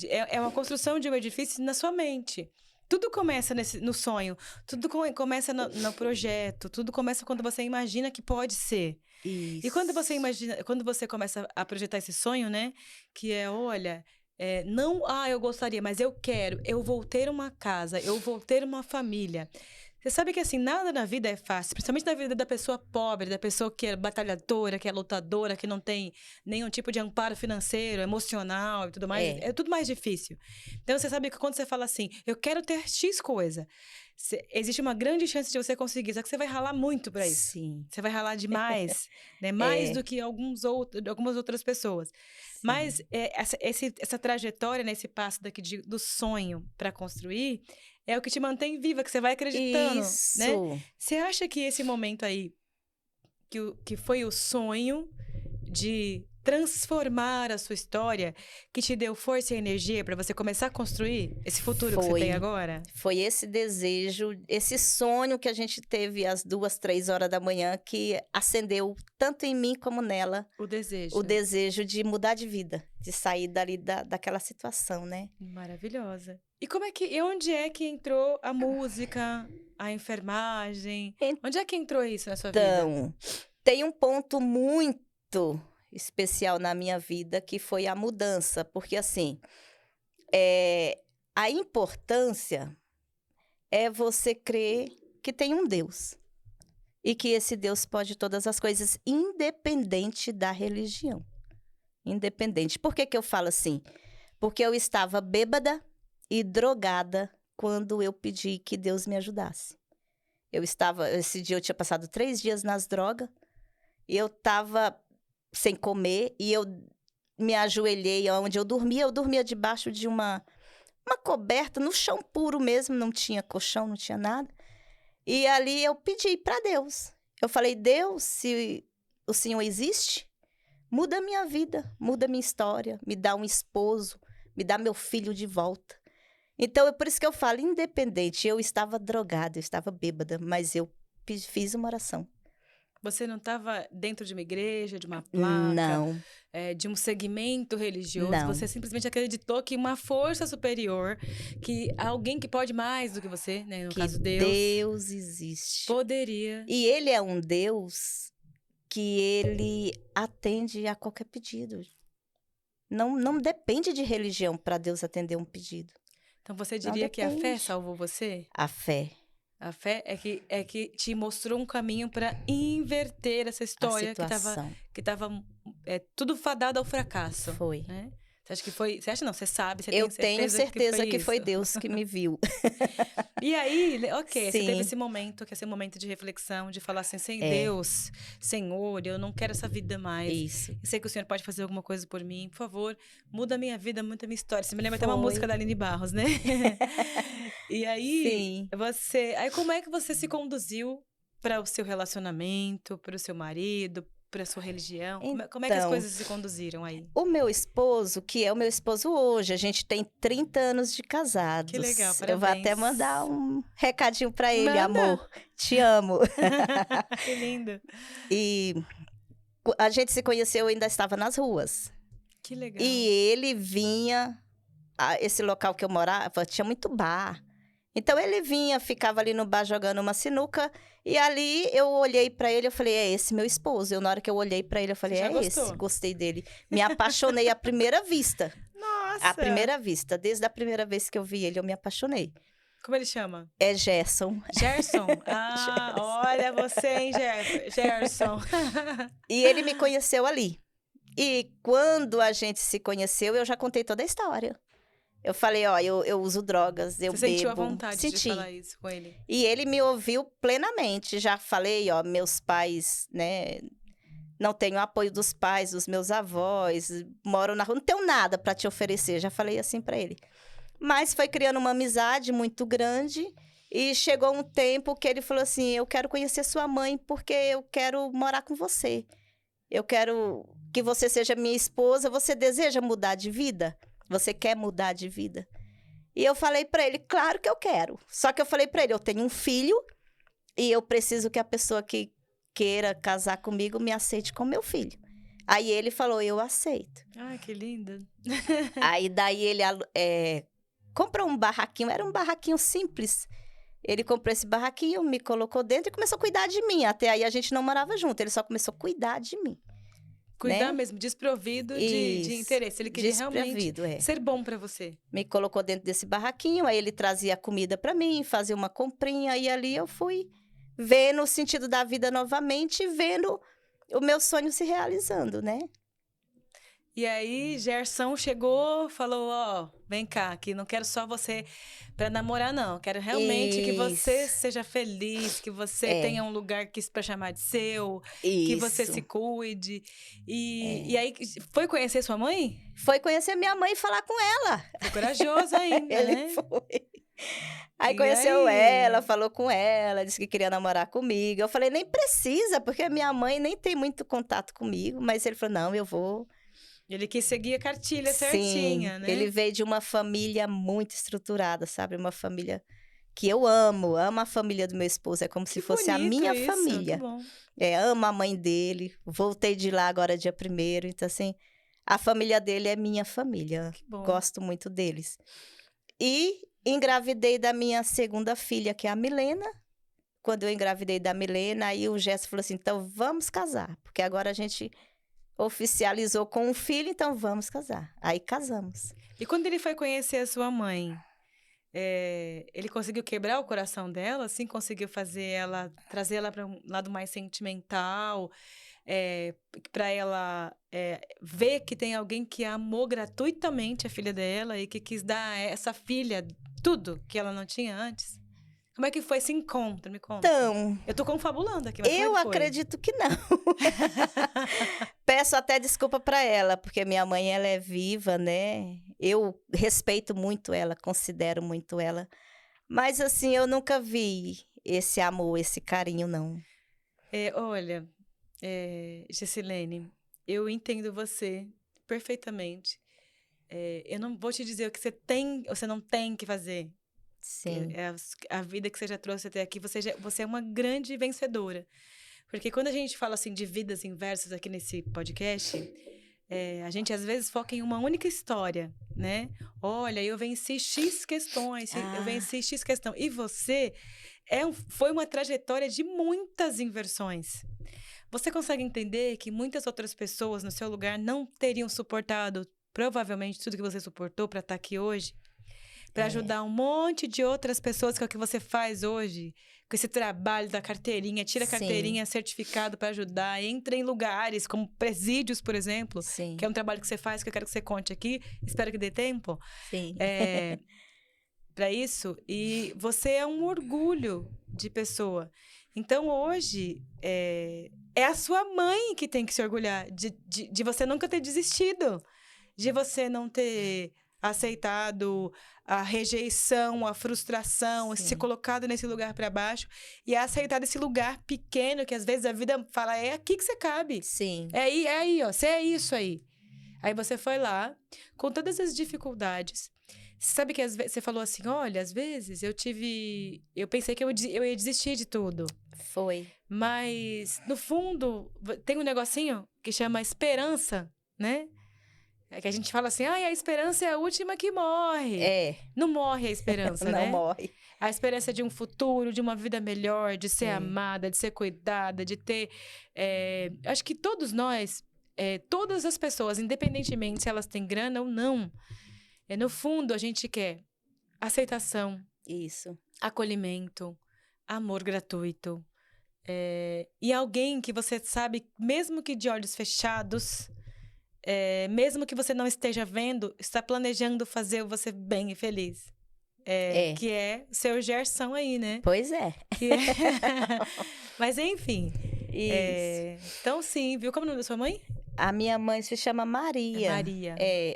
é uma construção de um edifício na sua mente. Tudo começa no sonho, tudo começa no projeto, tudo começa quando você imagina que pode ser. Isso. E quando você começa a projetar esse sonho, né? Que olha, não, eu gostaria, mas eu quero, eu vou ter uma casa, eu vou ter uma família. Você sabe que, assim, nada na vida é fácil, principalmente na vida da pessoa pobre, da pessoa que é batalhadora, que é lutadora, que não tem nenhum tipo de amparo financeiro, emocional e tudo mais. É tudo mais difícil. Então, você sabe que quando você fala assim, eu quero ter X coisa, existe uma grande chance de você conseguir, só que você vai ralar muito para isso. Sim. Você vai ralar demais, né? Mais do que algumas outras pessoas. Sim. Mas essa trajetória, né, esse passo daqui do sonho para construir, é o que te mantém viva, que você vai acreditando, Isso. né? Você acha que esse momento aí, que foi o sonho de transformar a sua história, que te deu força e energia para você começar a construir esse futuro que você tem agora? Foi esse desejo, esse sonho que a gente teve às 2, 3 horas da manhã que acendeu tanto em mim como nela. O desejo. O desejo de mudar de vida, de sair dali daquela situação, né? Maravilhosa. E onde é que entrou a música, a enfermagem? Onde é que entrou isso na sua vida? Então, tem um ponto muito especial na minha vida, que foi a mudança. Porque, assim, a importância é você crer que tem um Deus. E que esse Deus pode todas as coisas, independente da religião. Independente. Por que eu falo assim? Porque eu estava bêbada e drogada quando eu pedi que Deus me ajudasse. Esse dia eu tinha passado 3 dias nas drogas, e eu estava sem comer, e eu me ajoelhei onde eu dormia debaixo de uma coberta, no chão puro mesmo, não tinha colchão, não tinha nada. E ali eu pedi para Deus. Eu falei, Deus, se o Senhor existe, muda a minha vida, muda a minha história, me dá um esposo, me dá meu filho de volta. Então, é por isso que eu falo, independente, eu estava drogada, eu estava bêbada, mas eu fiz uma oração. Você não estava dentro de uma igreja, de uma placa? Não. De um segmento religioso? Não. Você simplesmente acreditou que uma força superior, que alguém que pode mais do que você, né? No caso, Deus existe. Poderia. E Ele é um Deus que Ele atende a qualquer pedido. Não depende de religião para Deus atender um pedido. Então, você diria que a fé salvou você? A fé. A fé é que te mostrou um caminho para inverter essa história que estava tudo fadado ao fracasso. Foi. Né? Você acha que foi... Você acha não, você sabe, você Eu tem tenho certeza que foi isso. Deus que me viu. E aí, ok, você teve Sim, esse momento, que é esse momento de reflexão, de falar assim, sem é, Deus, Senhor, eu não quero essa vida mais. isso. Eu sei que o Senhor pode fazer alguma coisa por mim, por favor, muda a minha vida, muda a minha história. Você me lembra até uma música Foi. da Aline Barros, né? E aí, Sim. aí como é que você se conduziu para o seu relacionamento, para o seu marido, para a sua religião? Como é que as Então, coisas se conduziram aí? o meu esposo, que é o meu esposo hoje, a gente tem 30 anos de Que legal, casados. Eu vou parabéns. até mandar um recadinho para ele, Manda! amor. Te amo. Que lindo. E a gente se conheceu, eu ainda estava nas ruas. Que legal. E ele vinha, esse local que eu morava, tinha muito bar. Então ele vinha, ficava ali no bar jogando uma sinuca. E ali eu olhei pra ele, eu falei, é esse meu esposo. Na hora que eu olhei pra ele, eu falei, Você já é gostou? esse, gostei dele. Me apaixonei à primeira vista. Nossa! À primeira vista. Desde a primeira vez que eu vi ele, eu me apaixonei. Como ele chama? É Gerson. Gerson? Ah, olha você, hein, Gerson. E ele me conheceu ali. E quando a gente se conheceu, eu já contei toda a história. Eu falei, ó, eu uso drogas, eu Você sentiu a bebo. vontade de Senti. falar isso com ele? E ele me ouviu plenamente. Já falei, ó, meus pais, né? Não tenho apoio dos pais, dos meus avós, moro na rua, não tenho nada para te oferecer. Já falei assim para ele. Mas foi criando uma amizade muito grande e chegou um tempo que ele falou assim: eu quero conhecer sua mãe porque eu quero morar com você. Eu quero que você seja minha esposa. Você deseja mudar de vida? Você quer mudar de vida? E eu falei para ele: claro que eu quero. Só que eu falei para ele: eu tenho um filho e eu preciso que a pessoa que queira casar comigo me aceite como meu filho. Aí ele falou: eu aceito. Ai, que lindo. Aí daí ele comprou um barraquinho, era um barraquinho simples. Ele comprou esse barraquinho, me colocou dentro e começou a cuidar de mim. Até aí a gente não morava junto, ele só começou a cuidar de mim. Cuidar né? mesmo, desprovido de Isso, interesse. Ele queria realmente desprovido, ser bom pra você. Me colocou dentro desse barraquinho, aí ele trazia comida para mim, fazia uma comprinha, e ali eu fui vendo o sentido da vida novamente, vendo o meu sonho se realizando, né? E aí, Gerson chegou, falou, ó, vem cá, que não quero só você pra namorar, não. Quero realmente que você Isso. seja feliz, que você É. tenha um lugar pra chamar de seu, que você Isso. se cuide. E aí, foi conhecer sua mãe? Foi conhecer minha mãe e falar com ela. Foi corajoso ainda, Ele né? foi. Aí E conheceu aí? ela, falou com ela, disse que queria namorar comigo. Eu falei, nem precisa, porque a minha mãe nem tem muito contato comigo. Mas ele falou, não, eu vou. Ele quis seguir a cartilha Sim, certinha, né? ele veio de uma família muito estruturada, sabe? Uma família que eu amo a família do meu esposo, é como se fosse a minha isso, família. Que bom. Amo a mãe dele, voltei de lá agora dia 1º, então assim, a família dele é minha família, Que bom. gosto muito deles. E engravidei da minha segunda filha, que é a Milena. Quando eu engravidei da Milena, aí o Gerson falou assim, então vamos casar, porque agora a gente oficializou com um filho, então vamos casar. Aí casamos. E quando ele foi conhecer a sua mãe, ele conseguiu quebrar o coração dela, assim, conseguiu trazer ela para um lado mais sentimental, para ela ver que tem alguém que amou gratuitamente a filha dela e que quis dar a essa filha tudo que ela não tinha antes? Como é que foi esse encontro? Me conta. Então, eu tô confabulando aqui, mas eu como é que foi? acredito que não. Peço até desculpa para ela, porque minha mãe, ela é viva, né? Eu respeito muito ela, considero muito ela. Mas, assim, eu nunca vi esse amor, esse carinho, não. Olha, Gessilene, eu entendo você perfeitamente. Eu não vou te dizer o que você não tem que fazer. Sim. A vida que você já trouxe até aqui, você é uma grande vencedora. Porque quando a gente fala assim de vidas inversas aqui nesse podcast, a gente às vezes foca em uma única história, né? Olha, eu venci X questões, eu venci X questão. E você foi uma trajetória de muitas inversões. Você consegue entender que muitas outras pessoas no seu lugar não teriam suportado provavelmente tudo que você suportou para estar aqui hoje? para ajudar um monte de outras pessoas, que é o que você faz hoje, com esse trabalho da carteirinha, tira a carteirinha, certificado para ajudar, entra em lugares como presídios, por exemplo, Sim. que é um trabalho que você faz, que eu quero que você conte aqui, espero que dê tempo. Sim. Para isso, e você é um orgulho de pessoa. Então, hoje, é a sua mãe que tem que se orgulhar de você nunca ter desistido, de você não ter aceitado a rejeição, a frustração, Sim. se colocado nesse lugar para baixo e aceitado esse lugar pequeno que às vezes a vida fala, é aqui que você cabe. Sim. É aí, ó, você é isso aí. Aí você foi lá, com todas as dificuldades. Você sabe que às vezes você falou assim, olha, às vezes eu pensei que eu ia desistir de tudo. Foi. Mas, no fundo, tem um negocinho que chama esperança, né? É que a gente fala assim, a esperança é a última que morre. Não morre a esperança, né? Não morre. A esperança de um futuro, de uma vida melhor, de ser amada, de ser cuidada, de ter... acho que todos nós, todas as pessoas, independentemente se elas têm grana ou não, no fundo, a gente quer aceitação. Isso. Acolhimento, amor gratuito. E alguém que você sabe, mesmo que de olhos fechados, mesmo que você não esteja vendo, está planejando fazer você bem e feliz. Que é o seu Gerson aí, né? Pois é. Mas, enfim. Isso. Então, sim, viu? Como é o nome da sua mãe? A minha mãe se chama Maria. Maria.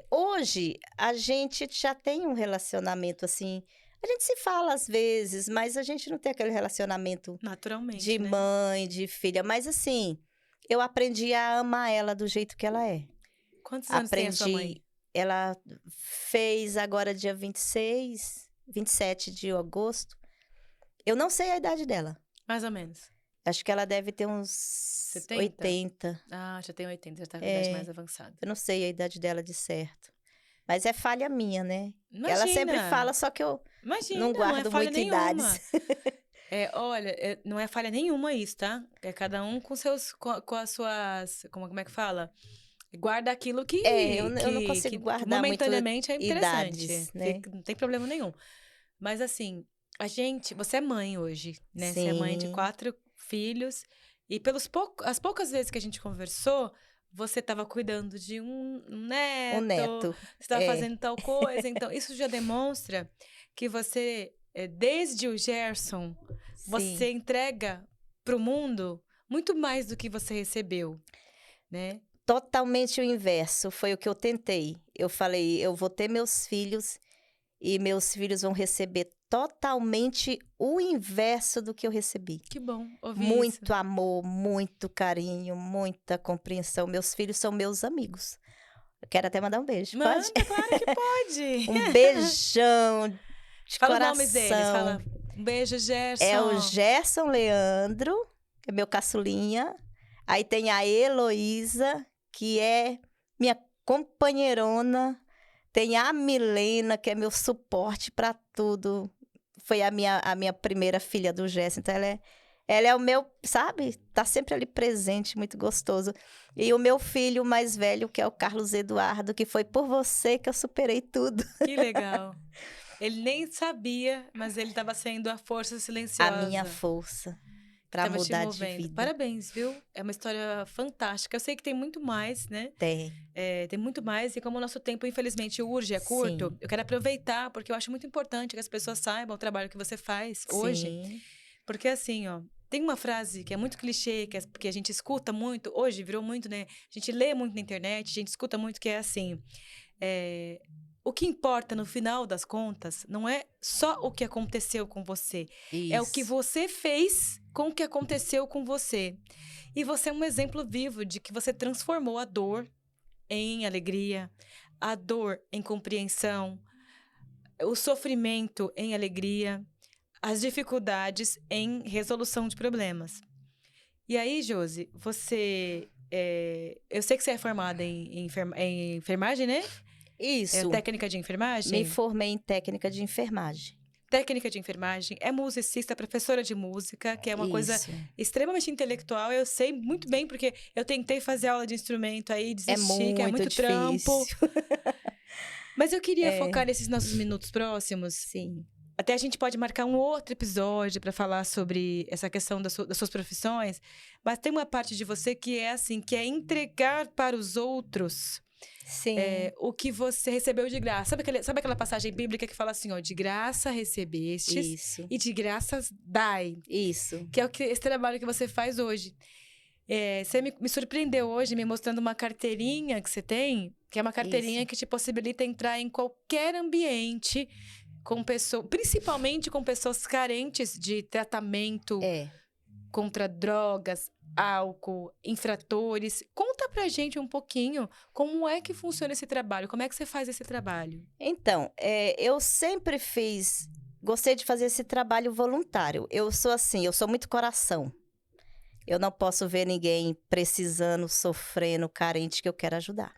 Hoje, a gente já tem um relacionamento, assim... A gente se fala às vezes, mas a gente não tem aquele relacionamento... Naturalmente, de né? mãe, de filha. Mas, assim, eu aprendi a amar ela do jeito que ela é. Quantos anos tem a sua mãe? Ela fez agora dia 27 de agosto. Eu não sei a idade dela. Mais ou menos. Acho que ela deve ter uns 70? 80. Ah, já tem 80, já tá com a idade mais avançada. Eu não sei a idade dela de certo. Mas é falha minha, né? Imagina. Ela sempre fala, só que eu não guardo muito idades. Olha, não é falha nenhuma isso, tá? É cada um com as suas... Como é que fala? Guarda aquilo que... eu não consigo guardar momentaneamente muito é interessante. idades, né? Não tem problema nenhum. Mas assim, você é mãe hoje, né? Sim. Você é mãe de 4 filhos. E as poucas vezes que a gente conversou, você estava cuidando de um neto. Você estava fazendo tal coisa. Então, isso já demonstra que você, desde o Gerson, você entrega para o mundo muito mais do que você recebeu, né? Totalmente o inverso, foi o que eu tentei. Eu falei, eu vou ter meus filhos e meus filhos vão receber totalmente o inverso do que eu recebi. Que bom ouvir muito isso. Amor, muito carinho, muita compreensão. Meus filhos são meus amigos. Eu quero até mandar um beijo, Manda, pode? claro que pode. Um beijão de fala coração. O nome deles, fala um beijo, Gerson. É o Gerson Leandro, que é meu caçulinha. Aí tem a Heloísa, que é minha companheirona. Tem a Milena, que é meu suporte para tudo. Foi a minha primeira filha do Gerson. Então, ela é o meu, sabe? Tá sempre ali presente, muito gostoso. E o meu filho mais velho, que é o Carlos Eduardo, que foi por você que eu superei tudo. Que legal. Ele nem sabia, mas ele estava sendo a força silenciosa. A minha força. Pra mudar de vida. Parabéns, viu? É uma história fantástica. Eu sei que tem muito mais, né? Tem. Tem muito mais. E como o nosso tempo, infelizmente, urge, é curto, eu quero aproveitar, porque eu acho muito importante que as pessoas saibam o trabalho que você faz hoje. Sim. Porque, assim, ó, tem uma frase que é muito clichê, que a gente escuta muito, hoje virou muito, né? A gente lê muito na internet, a gente escuta muito, que é assim... O que importa, no final das contas, não é só o que aconteceu com você. Isso. É o que você fez com o que aconteceu com você. E você é um exemplo vivo de que você transformou a dor em alegria, a dor em compreensão, o sofrimento em alegria, as dificuldades em resolução de problemas. E aí, Josi, você... eu sei que você é formada em enfermagem, né? Isso. Técnica de enfermagem? Me formei em técnica de enfermagem. Técnica de enfermagem, é musicista, professora de música, que é uma coisa extremamente intelectual. Eu sei muito bem, porque eu tentei fazer aula de instrumento aí, desisti, que é muito difícil. trampo. Mas eu queria focar nesses nossos minutos próximos. Sim. Até a gente pode marcar um outro episódio para falar sobre essa questão das suas profissões. Mas tem uma parte de você que é assim, que é entregar para os outros Sim. O que você recebeu de graça. Sabe aquela passagem bíblica que fala assim, ó, de graça recebestes Isso. e de graças dai. Isso. Que é esse trabalho que você faz hoje. Você me surpreendeu hoje me mostrando uma carteirinha que você tem, que é uma carteirinha que te possibilita entrar em qualquer ambiente com principalmente com pessoas carentes de tratamento contra drogas, álcool, infratores. Conta pra gente um pouquinho como é que funciona esse trabalho, como é que você faz esse trabalho? Então, eu sempre gostei de fazer esse trabalho voluntário. Eu sou assim, eu sou muito coração. Eu não posso ver ninguém precisando, sofrendo, carente, que eu quero ajudar.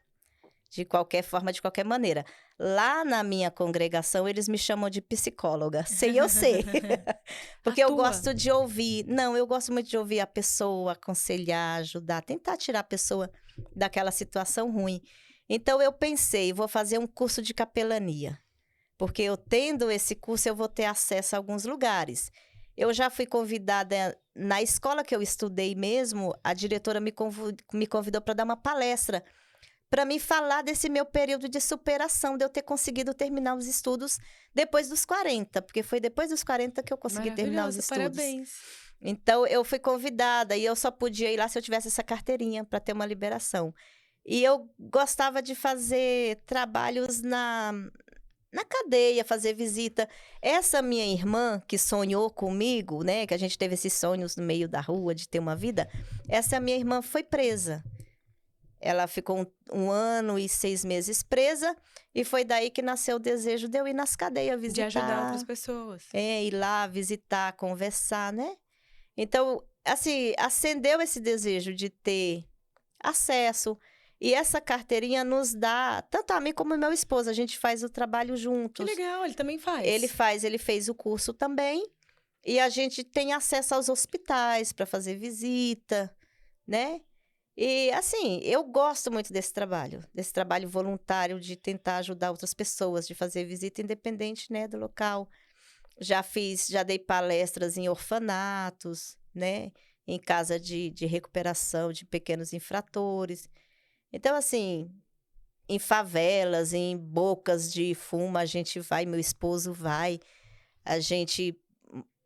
De qualquer forma, de qualquer maneira. Lá na minha congregação, eles me chamam de psicóloga. Sei, eu sei. Porque eu gosto de ouvir. Não, eu gosto muito de ouvir a pessoa, aconselhar, ajudar, tentar tirar a pessoa daquela situação ruim. Então, eu pensei, vou fazer um curso de capelania. Porque eu tendo esse curso, eu vou ter acesso a alguns lugares. Eu já fui convidada, na escola que eu estudei mesmo, a diretora me convidou para dar uma palestra, para me falar desse meu período de superação, de eu ter conseguido terminar os estudos depois dos 40, porque foi depois dos 40 que eu consegui terminar os estudos. Parabéns. Então, eu fui convidada e eu só podia ir lá se eu tivesse essa carteirinha para ter uma liberação. E eu gostava de fazer trabalhos na cadeia, fazer visita. Essa minha irmã, que sonhou comigo, né? Que a gente teve esses sonhos no meio da rua de ter uma vida. Essa minha irmã foi presa. Ela ficou 1 ano e 6 meses presa. E foi daí que nasceu o desejo de eu ir nas cadeias visitar. De ajudar outras pessoas. Ir lá visitar, conversar, né? Então, assim, acendeu esse desejo de ter acesso. E essa carteirinha nos dá, tanto a mim como ao meu esposo, a gente faz o trabalho juntos. Que legal, ele também faz. Ele fez o curso também. E a gente tem acesso aos hospitais para fazer visita, né? E, assim, eu gosto muito desse trabalho voluntário de tentar ajudar outras pessoas, de fazer visita independente, né, do local. Já dei palestras em orfanatos, né? Em casa de recuperação de pequenos infratores. Então, assim, em favelas, em bocas de fumo, a gente vai, meu esposo vai, a gente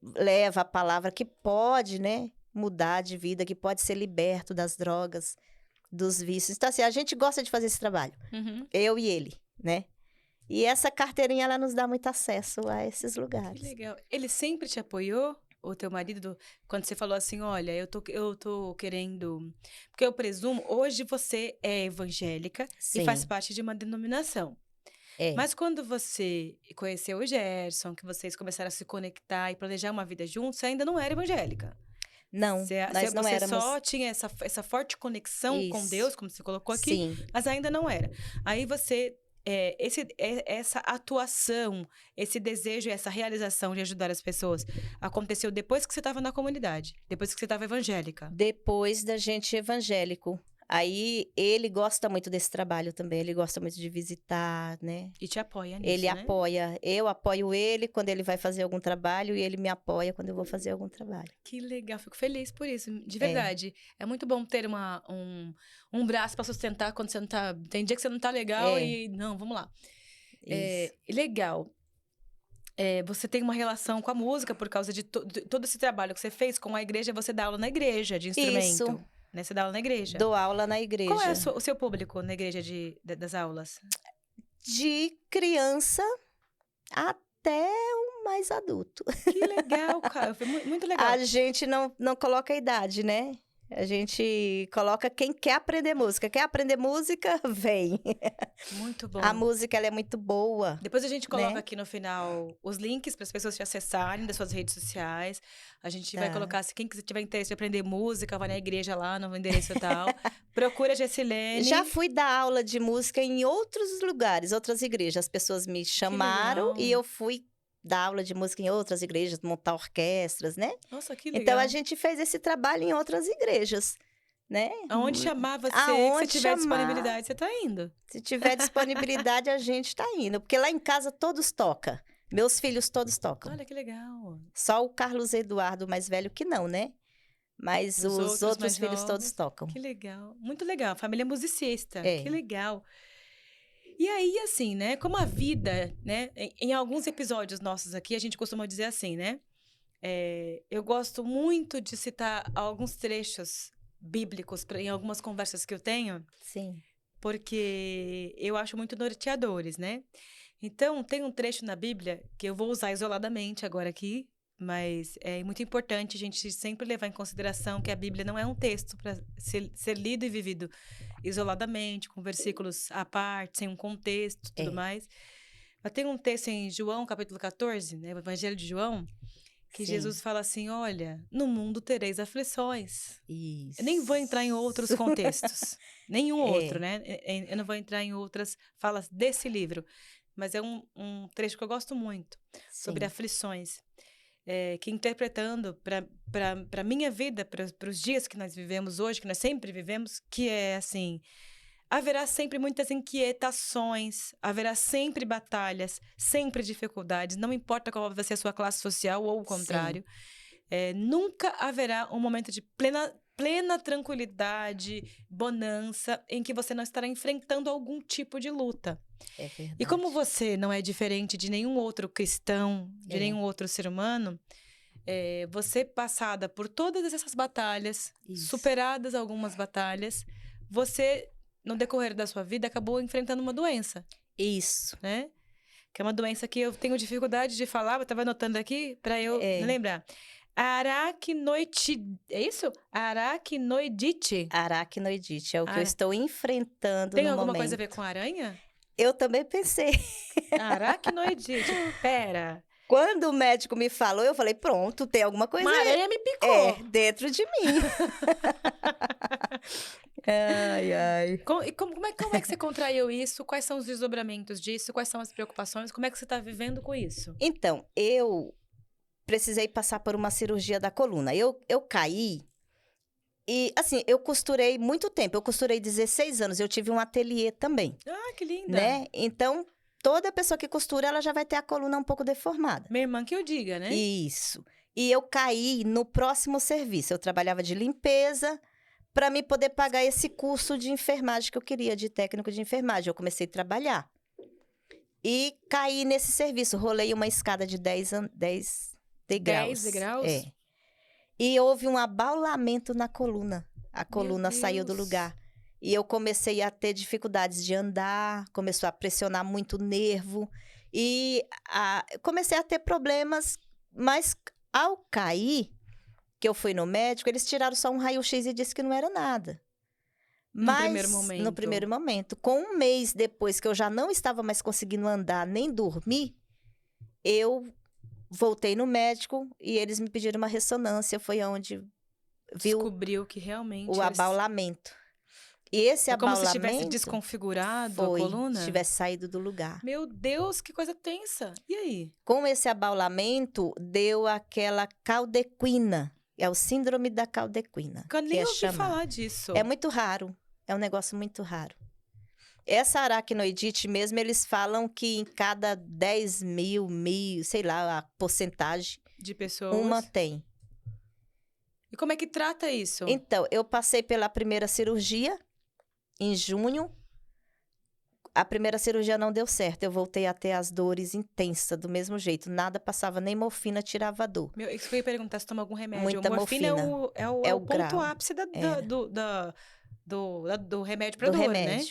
leva a palavra que pode, né, mudar de vida, que pode ser liberto das drogas, dos vícios. Então, assim, a gente gosta de fazer esse trabalho, eu e ele, né? E essa carteirinha, ela nos dá muito acesso a esses lugares. Que legal. Ele sempre te apoiou? O teu marido, quando você falou assim, olha, eu tô querendo... Porque eu presumo, hoje você é evangélica e faz parte de uma denominação. Mas quando você conheceu o Gerson, que vocês começaram a se conectar e planejar uma vida juntos, você ainda não era evangélica. Não, nós não éramos. Você só tinha essa forte conexão com Deus, como você colocou aqui, mas ainda não era. Aí você... essa atuação, esse desejo, essa realização de ajudar as pessoas aconteceu depois que você estava na comunidade, depois que você estava evangélica? Depois da gente evangélico. Aí ele gosta muito desse trabalho também, ele gosta muito de visitar, né? E te apoia nisso, Ele né? apoia, eu apoio ele quando ele vai fazer algum trabalho e ele me apoia quando eu vou fazer algum trabalho. Que legal, fico feliz por isso, de verdade. É muito bom ter um braço para sustentar quando você não tá... Tem dia que você não tá legal e... Não, vamos lá. Legal. Você tem uma relação com a música por causa de todo esse trabalho que você fez com a igreja, você dá aula na igreja de instrumento. Isso. Né? Você dá aula na igreja? Dou aula na igreja. Qual é o seu público na igreja das aulas? De criança até o mais adulto. Que legal, cara. Foi muito legal. A gente não coloca a idade, né? A gente coloca quem quer aprender música. Quer aprender música, vem. Muito bom. A música, ela é muito boa. Depois a gente coloca aqui no final os links para as pessoas te acessarem das suas redes sociais. A gente vai colocar, se quem tiver interesse em aprender música, vai na igreja lá, no endereço e tal. Procura a Gessilene. Já fui dar aula de música em outros lugares, outras igrejas. As pessoas me chamaram e eu fui dar aula de música em outras igrejas, montar orquestras, né? Nossa, que legal. Então, a gente fez esse trabalho em outras igrejas, né? Aonde chamar você, que Aonde se tiver chamar. disponibilidade, você tá indo. Se tiver disponibilidade, a gente tá indo. Porque lá em casa todos tocam. Meus filhos todos tocam. Olha que legal. Só o Carlos Eduardo, mais velho, que não, né? Mas os outros mais filhos novos. todos tocam. Que legal. Muito legal. Família musicista. É. Que legal. E aí, assim, né? Como a vida, né? Em alguns episódios nossos aqui, a gente costuma dizer assim, né? Eu gosto muito de citar alguns trechos bíblicos em algumas conversas que eu tenho, Sim. porque eu acho muito norteadores, né? Então, tem um trecho na Bíblia que eu vou usar isoladamente agora aqui, mas é muito importante a gente sempre levar em consideração que a Bíblia não é um texto para ser lido e vivido isoladamente, com versículos à parte, sem um contexto e tudo mais. Mas tem um texto em João, capítulo 14, né, o Evangelho de João, que Sim. Jesus fala assim, olha, no mundo tereis aflições. Isso. Eu nem vou entrar em outros contextos, nenhum outro, né? Eu não vou entrar em outras falas desse livro, mas é um trecho que eu gosto muito, sobre aflições. Que interpretando para a minha vida, para os dias que nós vivemos hoje, que nós sempre vivemos, que é assim, haverá sempre muitas inquietações, haverá sempre batalhas, sempre dificuldades, não importa qual vai ser a sua classe social ou o contrário. Nunca haverá um momento de plena tranquilidade, bonança, em que você não estará enfrentando algum tipo de luta. É verdade. E como você não é diferente de nenhum outro cristão, de nenhum outro ser humano, você passada por todas essas batalhas, superadas algumas batalhas, você, no decorrer da sua vida, acabou enfrentando uma doença. Isso. Né? Que é uma doença que eu tenho dificuldade de falar, eu estava anotando aqui para eu lembrar. Aracnoidite. É isso? Aracnoidite. Aracnoidite é o que eu estou enfrentando Tem no alguma momento. coisa a ver com aranha? Eu também pensei. Aracnoidite. Pera. Quando o médico me falou, eu falei, pronto, tem alguma coisa Uma aranha me picou. dentro de mim. Ai, ai. Como é que você contraiu isso? Quais são os desdobramentos disso? Quais são as preocupações? Como é que você está vivendo com isso? Então, eu precisei passar por uma cirurgia da coluna. Eu caí e, assim, eu costurei muito tempo. Eu costurei 16 anos. Eu tive um ateliê também. Ah, que linda. Né? Então, toda pessoa que costura, ela já vai ter a coluna um pouco deformada. Minha irmã que eu diga, né? Isso. E eu caí no próximo serviço. Eu trabalhava de limpeza para me poder pagar esse curso de enfermagem que eu queria, de técnico de enfermagem. Eu comecei a trabalhar. E caí nesse serviço. Rolei uma escada de 10 degraus. 10 degraus? E houve um abaulamento na coluna. A coluna saiu do lugar. E eu comecei a ter dificuldades de andar, começou a pressionar muito o nervo. E comecei a ter problemas, mas ao cair, que eu fui no médico, eles tiraram só um raio-x e disse que não era nada. Mas, no primeiro momento, com um mês depois que eu já não estava mais conseguindo andar nem dormir, eu voltei no médico e eles me pediram uma ressonância. Foi onde descobriu que realmente o abaulamento. E esse abaulamento... como se tivesse desconfigurado a coluna? Se tivesse saído do lugar. Meu Deus, que coisa tensa. E aí? Com esse abaulamento, deu aquela caldequina. É o síndrome da caldequina. Eu nem ouvi falar disso. É muito raro. É um negócio muito raro. Essa aracnoidite mesmo, eles falam que em cada 10 mil, sei lá, a porcentagem de pessoas, uma tem. E como é que trata isso? Então, eu passei pela primeira cirurgia em junho. A primeira cirurgia não deu certo. Eu voltei a ter as dores intensas, do mesmo jeito. Nada passava, nem morfina tirava a dor. Isso que eu ia perguntar, se toma algum remédio. Muita morfina é o ponto grau. ápice do remédio para dor, né?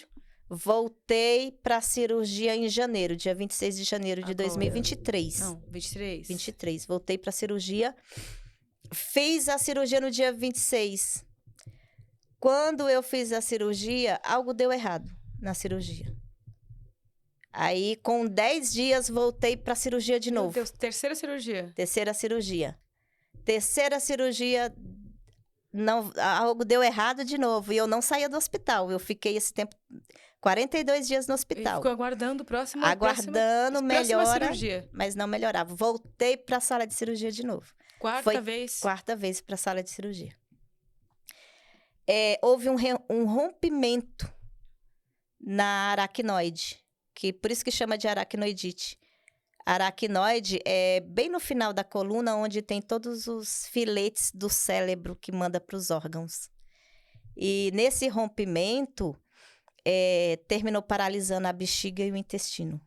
Voltei para a cirurgia em janeiro, dia 26 de janeiro de 2023. Não, 23. 23. Voltei para a cirurgia. Fiz a cirurgia no dia 26. Quando eu fiz a cirurgia, algo deu errado na cirurgia. Aí, com 10 dias, voltei para a cirurgia de novo. Meu Deus, terceira cirurgia? Terceira cirurgia. Terceira cirurgia, algo deu errado de novo. E eu não saía do hospital. Eu fiquei esse tempo, 42 dias no hospital. Ficou aguardando o próximo... Aguardando, melhora, cirurgia. Mas não melhorava. Voltei para a sala de cirurgia de novo. Quarta vez? Quarta vez para a sala de cirurgia. houve um rompimento na aracnoide, que por isso que chama de aracnoidite. A aracnoide é bem no final da coluna, onde tem todos os filetes do cérebro que manda para os órgãos. E nesse rompimento, terminou paralisando a bexiga e o intestino.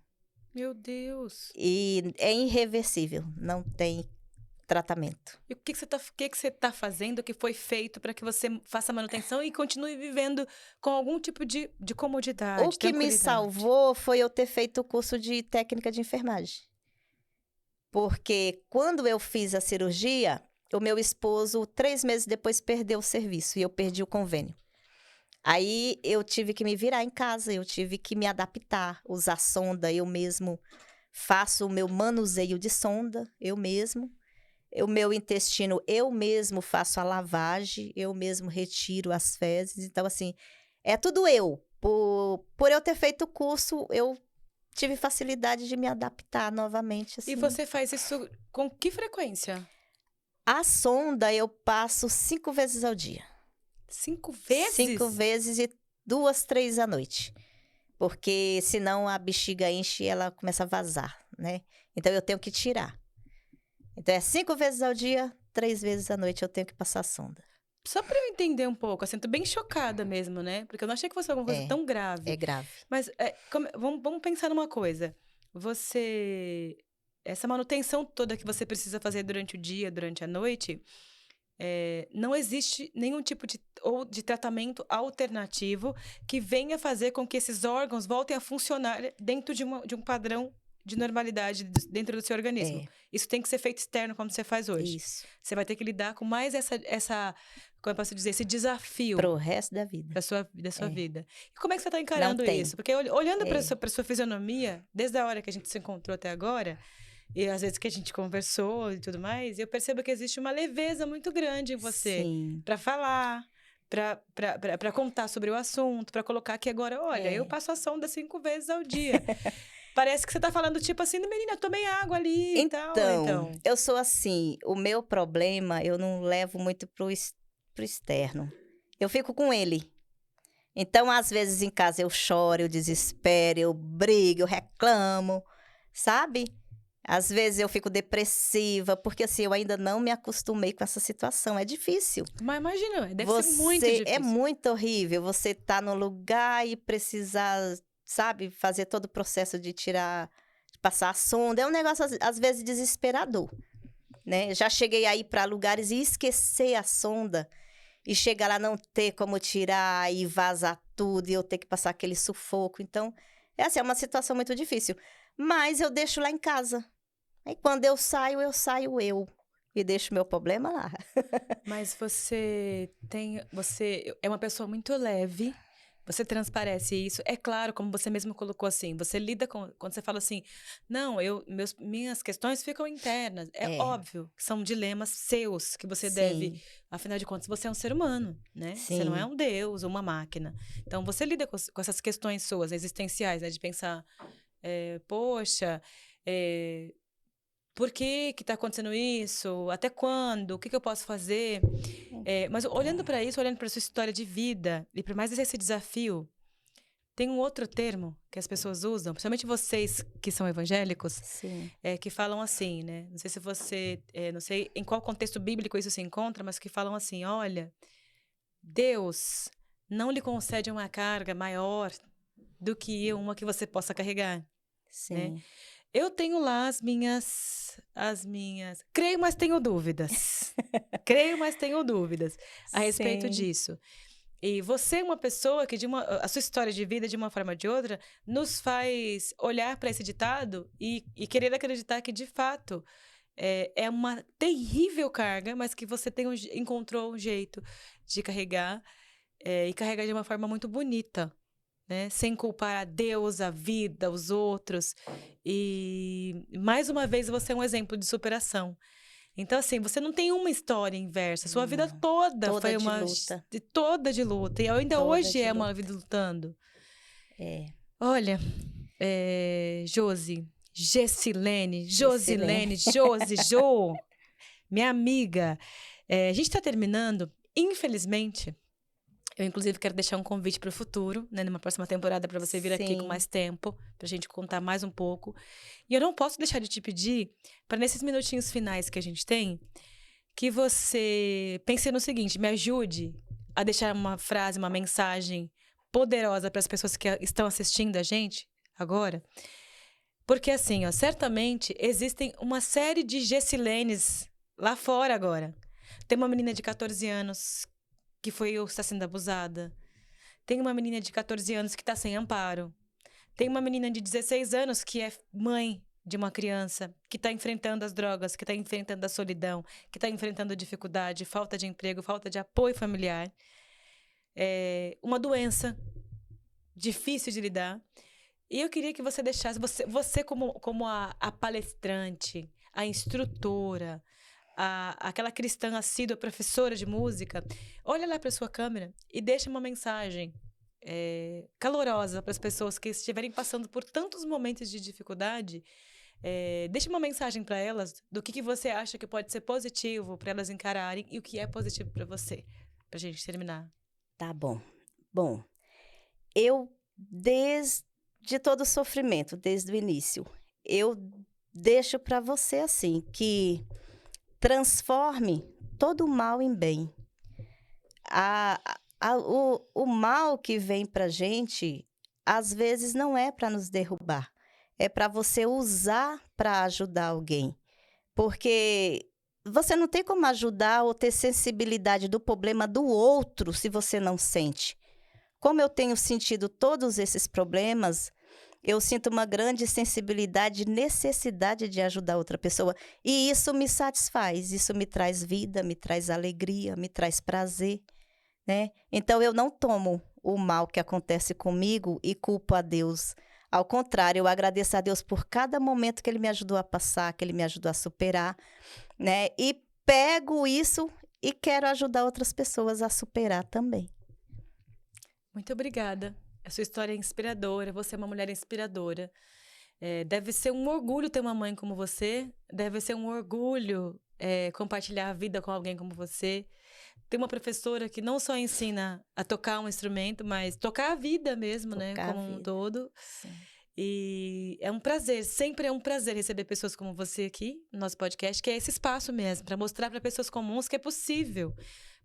Meu Deus. E é irreversível, não tem tratamento. E o que você tá fazendo, que foi feito para que você faça manutenção e continue vivendo com algum tipo de comodidade, O que me salvou foi eu ter feito o curso de técnica de enfermagem. Porque quando eu fiz a cirurgia, o meu esposo, 3 meses depois, perdeu o serviço e eu perdi o convênio. Aí eu tive que me virar em casa, eu tive que me adaptar, usar sonda, eu mesmo faço o meu manuseio de sonda, eu mesmo. O meu intestino, eu mesmo faço a lavagem, eu mesmo retiro as fezes. Então, assim, é tudo eu. Por eu ter feito o curso, eu tive facilidade de me adaptar novamente. Assim. E você faz isso com que frequência? A sonda eu passo 5 vezes ao dia. 5 vezes? 5 vezes e 2, 3 à noite. Porque senão a bexiga enche e ela começa a vazar, né? Então eu tenho que tirar. Então, 5 vezes ao dia, 3 vezes à noite eu tenho que passar a sonda. Só para eu entender um pouco, assim, tô bem chocada mesmo, né? Porque eu não achei que fosse alguma coisa tão grave. É grave. Mas vamos pensar numa coisa. Essa manutenção toda que você precisa fazer durante o dia, durante a noite, não existe nenhum tipo de tratamento alternativo que venha fazer com que esses órgãos voltem a funcionar dentro de um padrão de normalidade dentro do seu organismo. Isso tem que ser feito externo, como você faz hoje. Isso. Você vai ter que lidar com mais como eu posso dizer, esse desafio. Pro resto da vida. Da sua vida. E como é que você está encarando isso? Porque olhando para sua fisionomia, desde a hora que a gente se encontrou até agora, e às vezes que a gente conversou e tudo mais, eu percebo que existe uma leveza muito grande em você para falar, para contar sobre o assunto, para colocar que agora, olha, eu passo a sonda 5 vezes ao dia. Parece que você tá falando, tipo assim, menina, eu tomei água ali e tal. Então, eu sou assim, o meu problema, eu não levo muito pro externo. Eu fico com ele. Então, às vezes, em casa, eu choro, eu desespero, eu brigo, eu reclamo, sabe? Às vezes, eu fico depressiva, porque, assim, eu ainda não me acostumei com essa situação. É difícil. Mas imagina, deve ser muito difícil. É muito horrível você tá no lugar e precisar... sabe, fazer todo o processo de passar a sonda, é um negócio às vezes desesperador, né? Já cheguei aí para lugares e esquecer a sonda e chegar lá não ter como tirar e vazar tudo e eu ter que passar aquele sufoco. Então, é uma situação muito difícil. Mas eu deixo lá em casa. Aí quando eu saio eu e deixo meu problema lá. Mas você é uma pessoa muito leve. Você transparece isso. É claro, como você mesmo colocou assim, você lida com... Quando você fala assim, não, minhas questões ficam internas. É óbvio que são dilemas seus, que você deve... Afinal de contas, você é um ser humano, né? Sim. Você não é um deus ou uma máquina. Então, você lida com essas questões suas, existenciais, né? De pensar, poxa... por que está acontecendo isso? Até quando? O que eu posso fazer? Mas olhando para isso, olhando para sua história de vida e para mais esse desafio, tem um outro termo que as pessoas usam, principalmente vocês que são evangélicos, que falam assim, né? Não sei se você, não sei em qual contexto bíblico isso se encontra, mas que falam assim, olha, Deus não lhe concede uma carga maior do que uma que você possa carregar. Sim. Né? Eu tenho lá as minhas... Creio, mas tenho dúvidas. Creio, mas tenho dúvidas a respeito disso. E você é uma pessoa que, a sua história de vida, de uma forma ou de outra, nos faz olhar para esse ditado e querer acreditar que, de fato, é uma terrível carga, mas que você encontrou um jeito de carregar e carregar de uma forma muito bonita. Né? Sem culpar a Deus, a vida, os outros. E, mais uma vez, você é um exemplo de superação. Então, assim, você não tem uma história inversa. Sua vida toda foi uma... luta. Toda de luta. E ainda hoje é uma vida lutando. Olha, Josilene, minha amiga. A gente está terminando, infelizmente... Eu, inclusive, quero deixar um convite para o futuro, né? Numa próxima temporada, para você vir aqui com Sim. mais tempo, para a gente contar mais um pouco. E eu não posso deixar de te pedir, para nesses minutinhos finais que a gente tem, que você pense no seguinte: me ajude a deixar uma frase, uma mensagem poderosa para as pessoas que estão assistindo a gente agora. Porque, assim, ó, certamente existem uma série de Gessilenes lá fora agora. Tem uma menina de 14 anos que foi ou está sendo abusada. Tem uma menina de 14 anos que está sem amparo. Tem uma menina de 16 anos que é mãe de uma criança, que está enfrentando as drogas, que está enfrentando a solidão, que está enfrentando a dificuldade, falta de emprego, falta de apoio familiar. Uma doença difícil de lidar. E eu queria que você deixasse, você como a palestrante, a instrutora, aquela cristã assídua, professora de música, olha lá para sua câmera e deixa uma mensagem calorosa para as pessoas que estiverem passando por tantos momentos de dificuldade. Deixa uma mensagem para elas do que você acha que pode ser positivo para elas encararem e o que é positivo para você, para a gente terminar. Tá bom. Bom, eu, desde todo o sofrimento, desde o início, eu deixo para você assim, que transforme todo o mal em bem. O mal que vem pra gente, às vezes não é para nos derrubar, é para você usar para ajudar alguém. Porque você não tem como ajudar ou ter sensibilidade do problema do outro se você não sente. Como eu tenho sentido todos esses problemas, eu sinto uma grande sensibilidade e necessidade de ajudar outra pessoa. E isso me satisfaz, isso me traz vida, me traz alegria, me traz prazer, né? Então, eu não tomo o mal que acontece comigo e culpo a Deus. Ao contrário, eu agradeço a Deus por cada momento que Ele me ajudou a passar, que Ele me ajudou a superar, né? E pego isso e quero ajudar outras pessoas a superar também. Muito obrigada. A sua história é inspiradora, você é uma mulher inspiradora. Deve ser um orgulho ter uma mãe como você, deve ser um orgulho compartilhar a vida com alguém como você. Tem uma professora que não só ensina a tocar um instrumento, mas tocar a vida mesmo, né? Como um todo. Sim. E é um prazer, sempre é um prazer receber pessoas como você aqui no nosso podcast, que é esse espaço mesmo, para mostrar para pessoas comuns que é possível.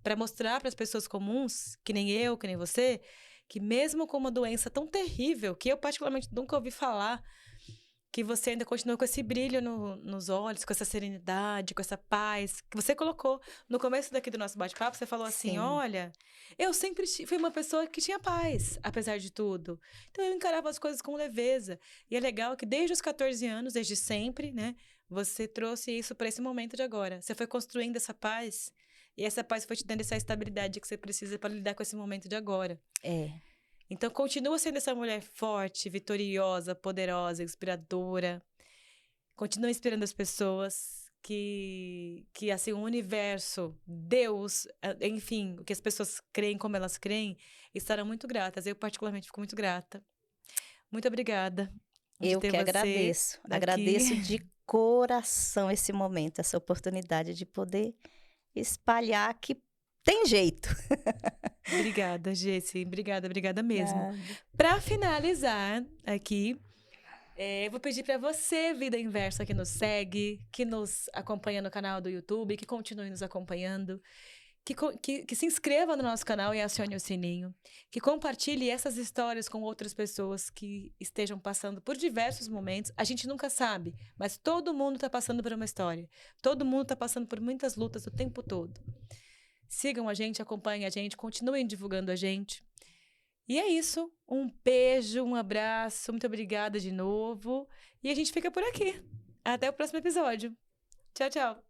Para mostrar para as pessoas comuns, que nem eu, que nem você, que mesmo com uma doença tão terrível, que eu particularmente nunca ouvi falar, que você ainda continua com esse brilho nos olhos, com essa serenidade, com essa paz, que você colocou no começo daqui do nosso bate-papo, você falou assim, olha, eu sempre fui uma pessoa que tinha paz, apesar de tudo. Então, eu encarava as coisas com leveza. E é legal que desde os 14 anos, desde sempre, né, você trouxe isso para esse momento de agora. Você foi construindo essa paz, e essa paz foi te dando essa estabilidade que você precisa para lidar com esse momento de agora. Então, continua sendo essa mulher forte, vitoriosa, poderosa, inspiradora. Continua inspirando as pessoas que assim, o universo, Deus, enfim, o que as pessoas creem como elas creem, estarão muito gratas. Eu, particularmente, fico muito grata. Muito obrigada. Eu que agradeço. Agradeço de coração esse momento, essa oportunidade de poder espalhar que tem jeito. Obrigada, Jessi. Obrigada mesmo. Para finalizar aqui, eu vou pedir para você, Vida Inversa, que nos segue, que nos acompanha no canal do YouTube, que continue nos acompanhando, que se inscreva no nosso canal e acione o sininho, que compartilhe essas histórias com outras pessoas que estejam passando por diversos momentos. A gente nunca sabe, mas todo mundo está passando por uma história. Todo mundo está passando por muitas lutas o tempo todo. Sigam a gente, acompanhem a gente, continuem divulgando a gente. E é isso. Um beijo, um abraço, muito obrigada de novo. E a gente fica por aqui. Até o próximo episódio. Tchau, tchau.